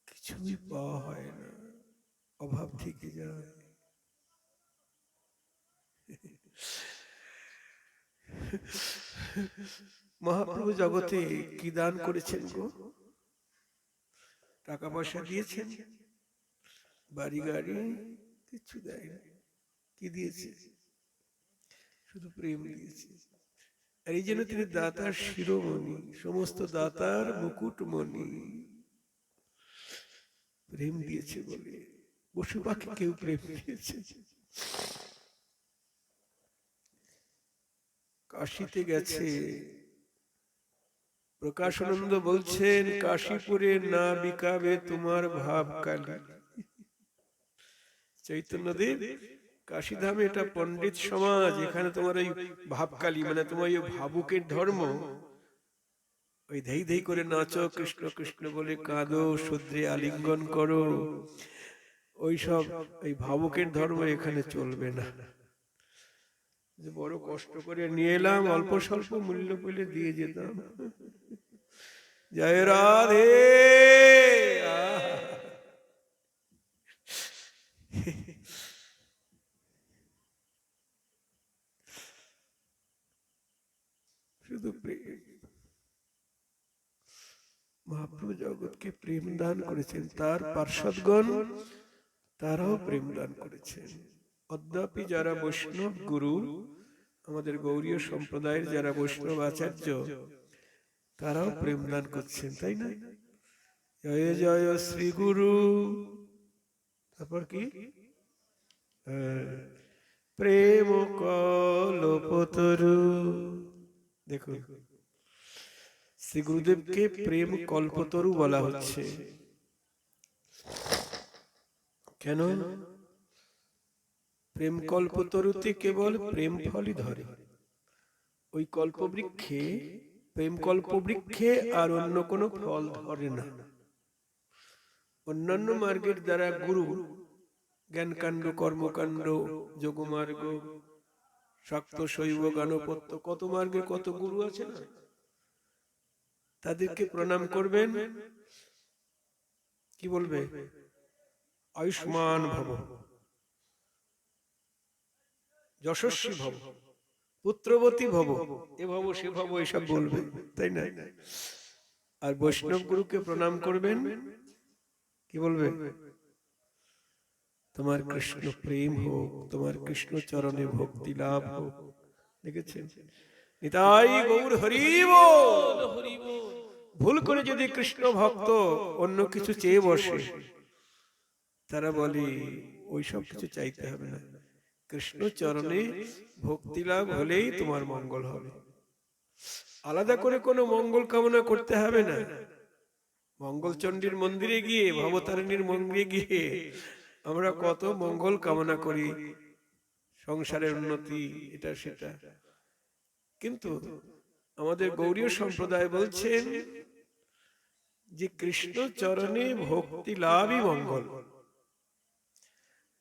কিছুই পাওয়া হয় না, অভাব থেকে যায়। মহাপ্রভু জগতে কি দান করেছেন গো? টাকা পয়সা দিয়েছেন? বাড়ি গাড়ি কিছু দেয় না। কি দিয়েছে? শুধু প্রেম দিয়েছে। আর এই জন্য তিনি দাতার শিরোমণি, সমস্ত দাতার মুকুটমণি। প্রেম দিয়েছে বলে। পশু পাখি কেউ প্রেম দিয়েছে? কাশীতে গেছে, প্রকাশানন্দ বলছেন কাশীপুরে না বিকাবে তোমার ভাব কালী। চৈতন্যদেব কাশীধামে এটা পণ্ডিত সমাজ, এখানে তোমার ওই ভাবকালী মানে তোমার ওই ভাবুকের ধর্ম, ওই ধেই ধেই করে নাচো, কৃষ্ণ কৃষ্ণ বলে কাঁদো, শুদ্রে আলিঙ্গন করো, ওইসব এই ভাবুকের ধর্ম এখানে চলবে না, যে বড় কষ্ট করে নিয়ে এলাম, অল্প স্বল্প মূল্য পেলে দিয়ে যেতাম। জয় রাধে। আহা। শুধু প্রেম। মহাপ্রভু জগৎকে প্রেম দান করেছেন, তার পার্ষদগণ তারাও প্রেম দান করেছেন। অদ্যাপি যারা বৈষ্ণব গুরু, আমাদের গৌড়ীয় সম্প্রদায়ের যারা বৈষ্ণব আচার্য, তারাও প্রেম দান করছেন, তাই না? জয় জয় শ্রী গুরু। তারপর কি? প্রেম কল্পতরু। দেখুন, শ্রী গুরুদেবকে প্রেম কল্পতরু বলা হচ্ছে। কেন? প্রেম কল্পতরুতে কেবল প্রেম ফলই ধরে, ওই কল্পবৃক্ষে, প্রেম কল্পবৃক্ষে আর অন্য কোনো ফল ধরে না। অন্যান্য মার্গের দ্বারা গুরু, জ্ঞানকাণ্ড, কর্মকাণ্ড, যোগমার্গ, শাক্ত, শৈব, গানপত্য, কত মার্গে কত গুরু আছে না, তাদেরকে প্রণাম করবেন, কি বলবে? আয়ুষ্মান ভব, যশস্বী ভব, পুত্রবতী ভব, এ ভব সে ভব, এসব বলবে, তাই না? আর বৈষ্ণব গুরুকে প্রণাম করবেন, কি বলবে? তোমার কৃষ্ণ প্রেম হোক, তোমার কৃষ্ণ চরণে ভক্তি লাভ হোক। দেখেছেন? নিতাই গৌর হরি বল। ভুল করে যদি কৃষ্ণ ভক্ত অন্য কিছু চেয়ে বসে, তারা বলে ওইসব কিছু চাইতে হবে না, কৃষ্ণ চরণে ভক্তি লাভ হলেই তোমার মঙ্গল হবে। আলাদা করে কোনো মঙ্গল কামনা করতে হবে না। মঙ্গলচণ্ডীর মন্দিরে গিয়ে, ভবতারিণীর মন্দিরে গিয়ে আমরা কত মঙ্গল কামনা করি, সংসারের উন্নতি, এটা সেটা, কিন্তু আমাদের গৌড়ীয় সম্প্রদায় বলছেন যে কৃষ্ণ চরণে ভক্তি লাভই মঙ্গল,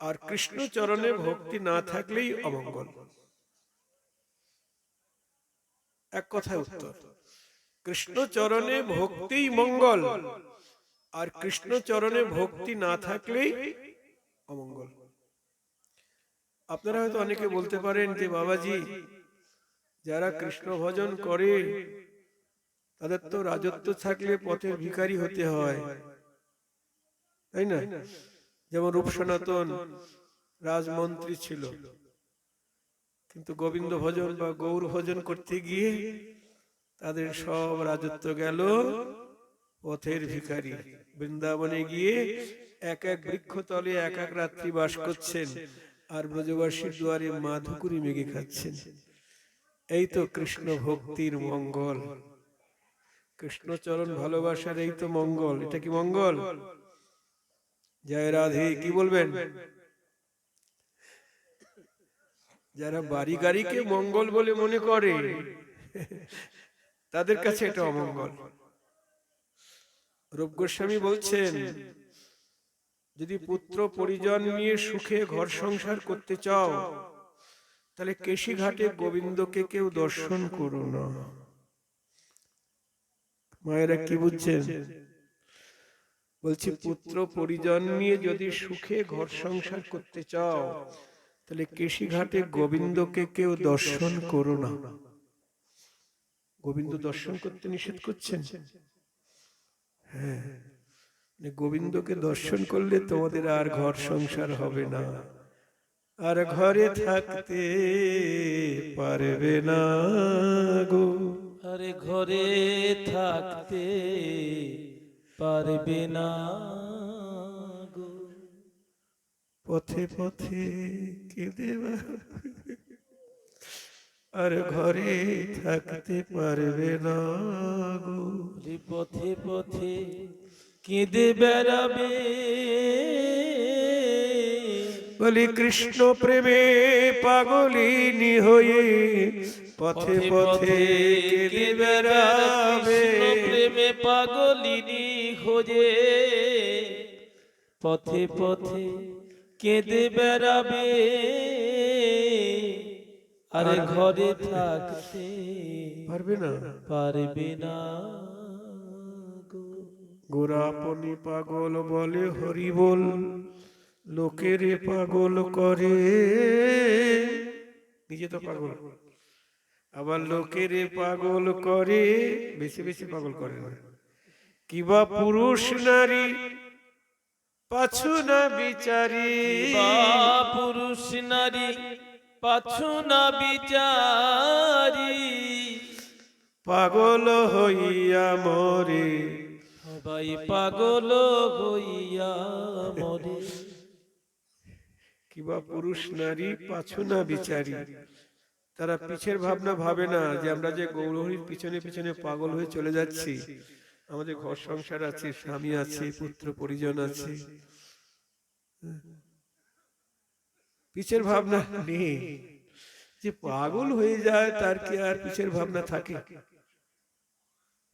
আর কৃষ্ণ চরণে ভক্তি না থাকলেই অমঙ্গল। এক কথায় উত্তর, কৃষ্ণ চরণে ভক্তিই মঙ্গল, আর কৃষ্ণ চরণে ভক্তি না থাকলেই অমঙ্গল। আপনারা হয়তো অনেকে বলতে পারেন যে বাবাজি, যারা কৃষ্ণ ভজন করে তাদের তো রাজত্ব থাকলে পথের ভিখারি হতে হয়, তাই না? যেমন রূপ সনাতন রাজমন্ত্রী ছিল, কিন্তু গোবিন্দ ভজন বা গৌর ভজন করতে গিয়ে তাদের সব রাজত্ব গেল পথের ভিখারি। বৃন্দাবনে গিয়ে এক এক বৃক্ষতলে এক এক রাত্রি বাস করছেন, আর ব্রজবাসীর দুয়ারে মাধুকুরি মেঘে খাচ্ছেন। এই তো কৃষ্ণ ভক্তির মঙ্গল, কৃষ্ণ চরণ ভালোবাসার এই তো মঙ্গল। এটা কি মঙ্গল? জয় রাধে। কি বলবেন? যারা বাড়ি গাড়িকে মঙ্গল বলে মনে করে, তাদের কাছে এটা অমঙ্গল। রূপ গোস্বামী বলছেন, যদি পুত্র পরিজন নিয়ে সুখে ঘর সংসার করতে চাও, তাহলে কেশিঘাটে গোবিন্দকে কেউ দর্শন করো না। মায়েরা কি বুঝছেন? বলছি, পুত্র পরিজন নিয়ে যদি সুখে ঘর সংসার করতে চাও, তাহলে কেশিঘাটে গোবিন্দকে কেউ দর্শন করো না। গোবিন্দ দর্শন করতে নিষেধ করছেন। হ্যাঁ, গোবিন্দকে দর্শন করলে তোমাদের আর ঘর সংসার হবে না, আর ঘরে থাকতে পারবে না গো। আরে ঘরে থাকতে পারবে না গো। পথে পথে কেঁদে, আর ঘরে থাকতে পারবে না গো। পথে পথে কেঁদে বেড়াবে, বলি কৃষ্ণ প্রেমে পাগলিনী হয়ে পথে পথে কেঁদে বেড়াবে। প্রেমে পাগলিনী খোঁজে, পথে পথে কেঁদে বেড়াবে, আরে ঘরে থাকতে পারবে না। পারবে না গো। গোরাপনি পাগল বলে হরি বল, লোকের পাগল করে, নিজে তো পাগল, আবার লোকের পাগল করে, বেশি বেশি পাগল করে না। কিবা পুরুষ নারী পাছু না বিচারি, বা পুরুষ নারী পাছু না বিচারি, পাগল হইয়া মরে, সবাই পাগল হইয়া মরে। কিবা পুরুষ নারী পাছু না বিচারি, তারা পিছের ভাবনা ভাবে না যে আমরা যে গৌরহরির পিছনে পিছনে পাগল হয়ে চলে যাচ্ছি, আমাদের ঘর সংসার আছে, স্বামী আছে, পুত্র পরিজন আছে, পিছের ভাবনা নেই। যে পাগল হয়ে যায় তার কি আর পিছের ভাবনা থাকে?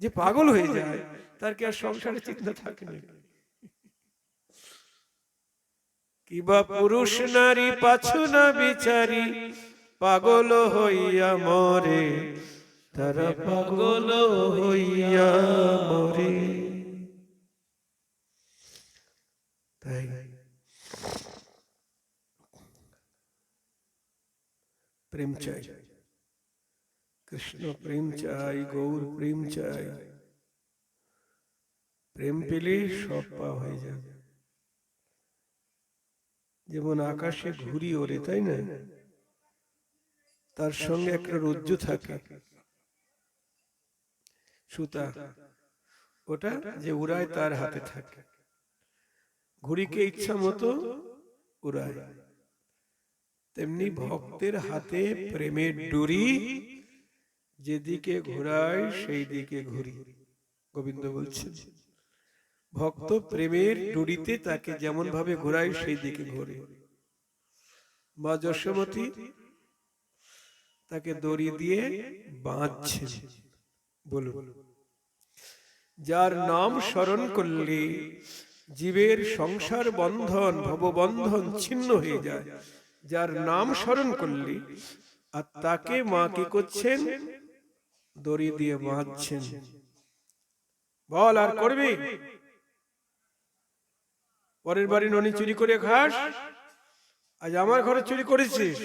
যে পাগল হয়ে যায় তার কি আর সংসারে চিন্তা থাকে না? কিবা পুরুষ নারী পাছু না বিচারি, পাগল হইয়া মরে, তারা পাগল হইয়া মরে। তাই প্রেম চাই, কৃষ্ণ প্রেম চাই, গৌর প্রেম চাই। প্রেম পেলে সব পাওয়া হয়ে যাবে। যেমন আকাশে ঘুড়ি ওড়ে, তাই না? তার সঙ্গে একটা রজ্জু থাকে, সুতা, ওটা যে উড়ায় তার হাতে থাকে। ঘুড়িকে ইচ্ছা মতো উড়ায়, তেমনি ভক্তের হাতে প্রেমের ডুরি, যেদিকে ঘোরায় সেই দিকে ঘুরি। গোবিন্দ বলছেন, ভক্ত প্রেমের ডুরিতে তাকে যেমন ভাবে ঘোরায় সেই দিকে ঘোরে। মা যশোমতী তাকে দড়ি দিয়ে বাঁধছেন। বলুন, যার নাম স্মরণ করলে জীবের সংসার বন্ধন ভববন্ধন ছিন্ন হয়ে যায়, যার নাম স্মরণ করলে, আর তাকে মা কি করছেন? দড়ি দিয়ে বাঁধছেন। বল, আর করবি? পরের বাড়ি ননি চুরি করে খাস, আজ আমার ঘরে চুরি করেছিস।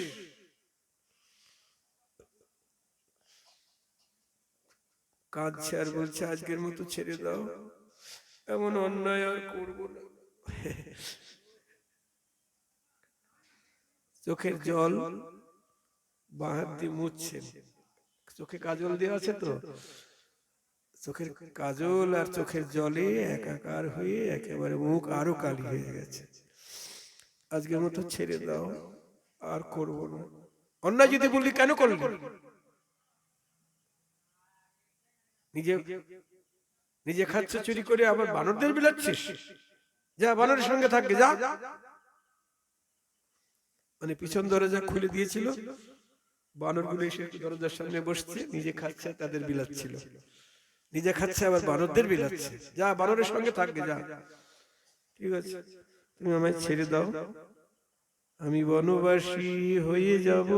কাঁদছে আর বলছে, আজকের মতো ছেড়ে দাও, এমন অন্যায় আর করবো না। চোখের জল বাঁ হাত দিয়ে মুছছেন। চোখে কাজল দেওয়া আছে তো, চোখের কাজল আর চোখের জলে একাকার হয়ে একেবারে মুখ আরো কালি হয়ে গেছে। আজকের মতো ছেড়ে দাও, আর করব না। অন্যায় যদি বললি, কেন করলি? নিজে নিজে খাচ্ছে চুরি করে, আবার বানরদের বিলাচ্ছিস। যা, বানরের সঙ্গে থাকবে, যা। মানে পিছন দরজা খুলে দিয়েছিল, বানরগুলো এসে দরজার সামনে বসছে, নিজে খাচ্ছে, তাদের বিলাচ্ছিল। নিজে খাচ্ছে আবার বানরদের বিলাচ্ছে। যা, বানরের সঙ্গে থাকবে, যা। ঠিক আছে, তুমি আমায় ছেড়ে দাও, আমি বনবাসী হয়ে যাব,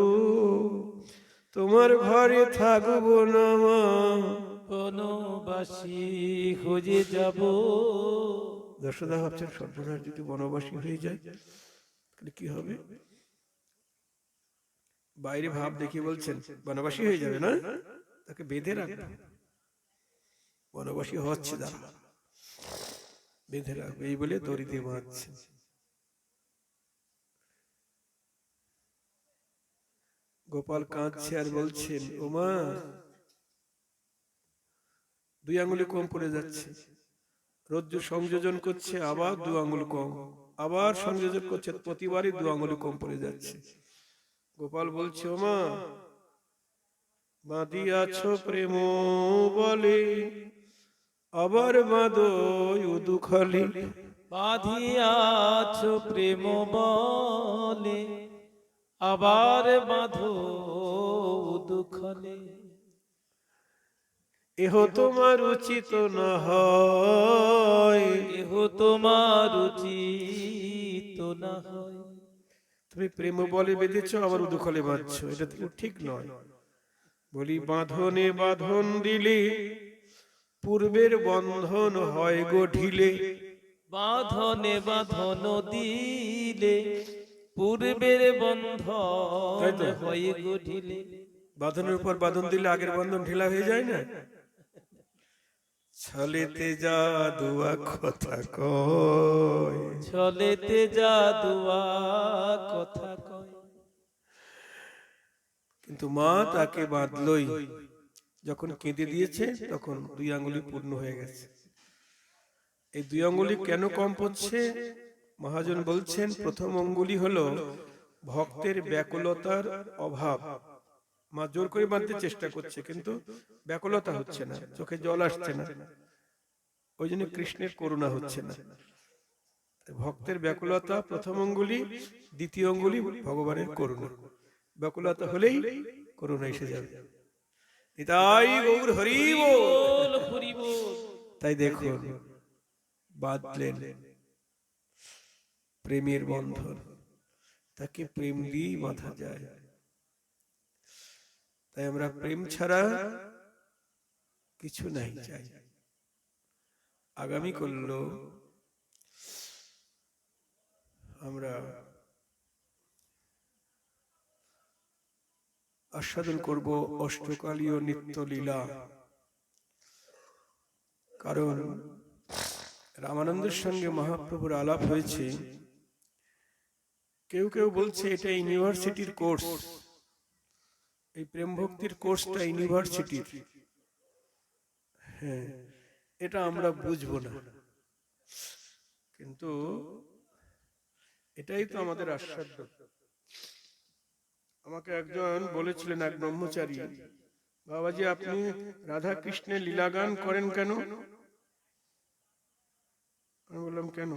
তোমার ঘরে থাকবো না মা। বনবাসী খুঁজে যাব। যশোদা ভাবছেন, সর্বনাশ, যদি বনবাসী হয়ে যায় তাহলে কি হবে? বাইরে ভাব দেখিয়ে বলছেন, বনবাসী হয়ে যাবে না, তাকে বেঁধে রাখবে। বনবাসী হচ্ছে, দাঁড়া, বেঁধে রাখবে, এই বলে দড়ি দিয়ে বাঁধছে। গোপাল কাঁদছে আর বলছেন, ও মা, 2 আঙ্গুলে কম পড়ে যাচ্ছে। রজ্জু সংযোজন করছে, আবার 2 আঙ্গুল কম, আবার সংযোজন করছে, প্রতিবারই 2 আঙ্গুলে কম পড়ে যাচ্ছে। গোপাল বলছে, ও মা, বাঁধিয়াছ প্রেম বলে, আবার বাঁধো উদুখালি। বাঁধিয়াছ প্রেম বলে, আবার বাঁধো দুঃখলে। এহ তোমার উচিত না হয়, এহ তোমার উচিত না হয়, তুমি প্রেম বলে বেঁধেছো, আবার উদুখলে বাঁধছো, এটা তো ঠিক নয়। বলি বাঁধনে বাঁধন দিলে পূর্বের বন্ধন হয় গো ঢিলে। বাঁধনে বাঁধন দিলে পূর্বের তাই বন্ধন তো, হয়ে গঠিলে। বাঁধনের উপর বাঁধন দিলে আগের বন্ধন ঢিলা হয়ে যায় না। ছলেতে জাদুয়া কথা কয়, ছলেতে জাদুয়া কথা কয়। কিন্তু মা তাকে বাঁধলই। যখন কেঁদে দিয়েছে তখন 2 আঙ্গুলি পূর্ণ হয়ে গেছে। এই 2 আঙ্গুলি কেন কম পড়ছে? মহাজন বলছেন প্রথম অঙ্গুলি হলো ভক্তের ব্যাকুলতার অভাব। মা জোর করে বাঁধতে চেষ্টা করছে, কিন্তু ব্যাকুলতা হচ্ছে না, চোখে জল আসছে না, ওই জন্য কৃষ্ণের করুণা হচ্ছে না। ভক্তের ব্যাকুলতা প্রথম অঙ্গুলি, দ্বিতীয় অঙ্গুলি ভগবানের করুণা। ব্যাকুলতা হলেই করুণা এসে যাবে। নিতাই গৌর হরি বল। বল হরি বল। তাই দেখুন বাঁধলেন প্রেমের বন্ধন, তাকে প্রেম দিয়েই বাঁধা যায়। তাই আমরা প্রেম ছাড়া কিছু নাই চাই। আগামী করল আমরা আস্বাদন করব অষ্টকালীয় নিত্য লীলা। কারণ রামানন্দের সঙ্গে মহাপ্রভুর আলাপ হয়েছে। কেউ কেউ বলছে এটা ইউনিভার্সিটির কোর্স, এই প্রেম ভক্তির কোর্সটা ইউনিভার্সিটির। হ্যাঁ, এটা আমরা বুঝবো না, কিন্তু এটাই তো আমাদের আস্বাদ্য। আমাকে একজন বলেছিলেন, এক ব্রহ্মচারী, বাবাজি আপনি রাধা কৃষ্ণের লীলাগান করেন কেন? আমি বললাম কেন?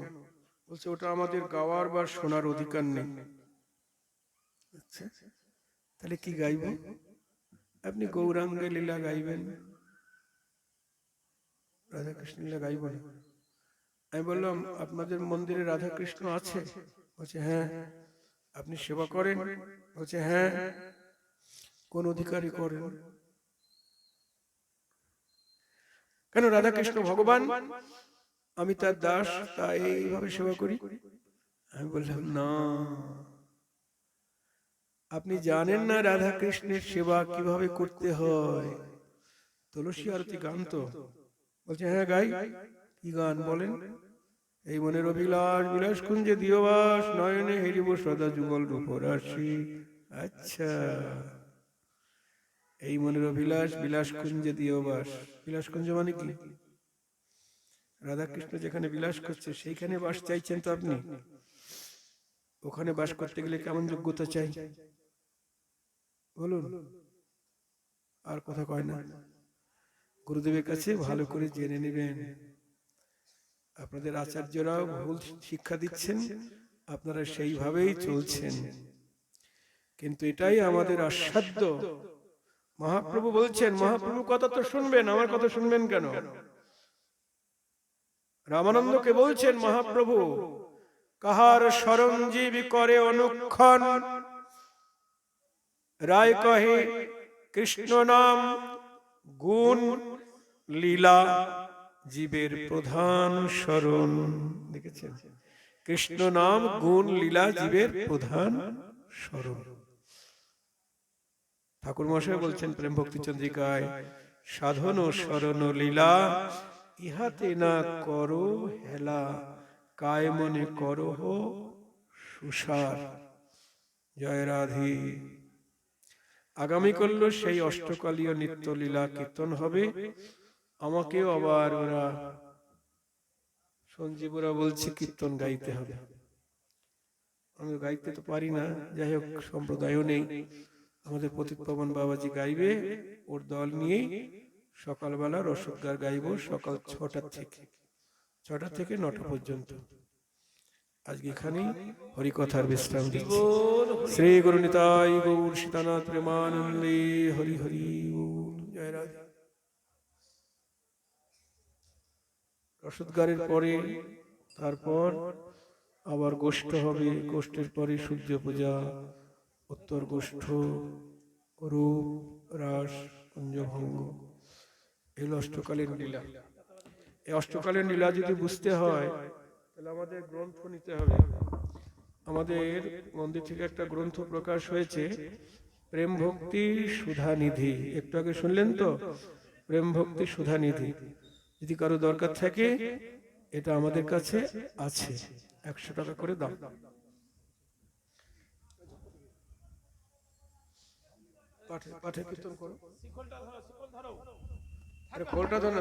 বলছে ওটা আমাদের গাওয়ার বা শোনার অধিকার নেই। আচ্ছা, তাহলে কি গাইব? আপনি গৌরাঙ্গে লীলা গাইবেন, রাধা কৃষ্ণ লীলা গাইব না। আমি বললাম আপনাদের মন্দিরে রাধা কৃষ্ণ আছে? বলছে হ্যাঁ। আপনি সেবা করেন? বলছে হ্যাঁ। কোন অধিকারী করেন? কেন? রাধা কৃষ্ণ ভগবান, আমি তার দাস, তাই এইভাবে সেবা করি। আমি বললাম না, আপনি জানেন না রাধা কৃষ্ণের সেবা কিভাবে করতে হয়। তুলসী আরতি গান তো? বলছে হ্যাঁ গাই। কি গান বলেন? এই মনের অভিলাষ বিলাস কুঞ্জে দিয়বাস, নয়নে হেরিব সদা যুগল রূপরাশি। আচ্ছা, এই মনের অভিলাষ বিলাস কুঞ্জে দিয়বাস, বিলাস কুঞ্জ মানে কি? রাধা কৃষ্ণ যেখানে বিলাস করছে সেইখানে বাস চাইছেন তো আপনি। ওখানে বাস করতে গেলে কেমন যোগ্যতা চাই বলুন? আর কথা কয় না। গুরুদেবের কাছে ভালো করে জেনে নেবেন। আপনাদের আচার্যরাও ভুল শিক্ষা দিচ্ছেন, আপনারা সেইভাবেই চলছেন, কিন্তু এটাই আমাদের আস্বাদ্য। মহাপ্রভু বলছেন, মহাপ্রভু কথা তো শুনবেন, আমার কথা শুনবেন কেন? রামানন্দকে বলছেন মহাপ্রভু, কাহার সরঞ্জীবী করে অনুক্ষণ, রায় কহে কৃষ্ণ নাম গুণ লীলা জীবের প্রধান শরণ। দেখেছেন? কৃষ্ণ নাম গুণ লীলা জীবের প্রধান শরণ। ঠাকুর মশাই বলছেন প্রেম ভক্তি চন্দ্রিকায়, সাধন ও শরণ লীলা ইহাতে না করো হেলা, কায় মনে করো সুসার। জয় রাধে। আগামী করল সেই অষ্টকালীয় নিত্য লীলা কীর্তন হবে। আমাকেও আবার ওরা সঞ্জীবরা বলছে কীর্তন গাইতে হবে। আমি গাইতে তো পারি না, যাই হোক সম্প্রদায়ও নেই। আমাদের পতিতপাবন বাবাজি গাইবে, ওর দল নিয়ে সকালবেলা রসদগার গাইব, সকাল 6টা থেকে 9টা পর্যন্ত। আজকে এখানেই হরিকথার বিশ্রাম দিচ্ছি। শ্রী গুরু নিতাই গৌর সীতানাথ প্রেমানন্দে হরি হরি বল। জয় রাধে। রসদগারের পরে তারপর আবার গোষ্ঠ হবে, গোষ্ঠের পরে সূর্য পূজা, উত্তর গোষ্ঠ, রূপ, রাস, কুঞ্জভঙ্গ, এই হলো অষ্টকালীন লীলা। এই অষ্টকালীন লীলা যদি বুঝতে হয় তাহলে আমাদের গ্রন্থ নিতে হবে। আমাদের মন্দির থেকে একটা গ্রন্থ প্রকাশ হয়েছে, প্রেম ভক্তি সুধা নিধি। একটু আগে শুনলেন তো, প্রেম ভক্তি সুধা নিধি। যদি কারো দরকার থাকে, এটা আমাদের কাছে আছে, 100 টাকা করে দাম। পাঠে পাঠে কীর্তন করো, আরে খোলটা ধরে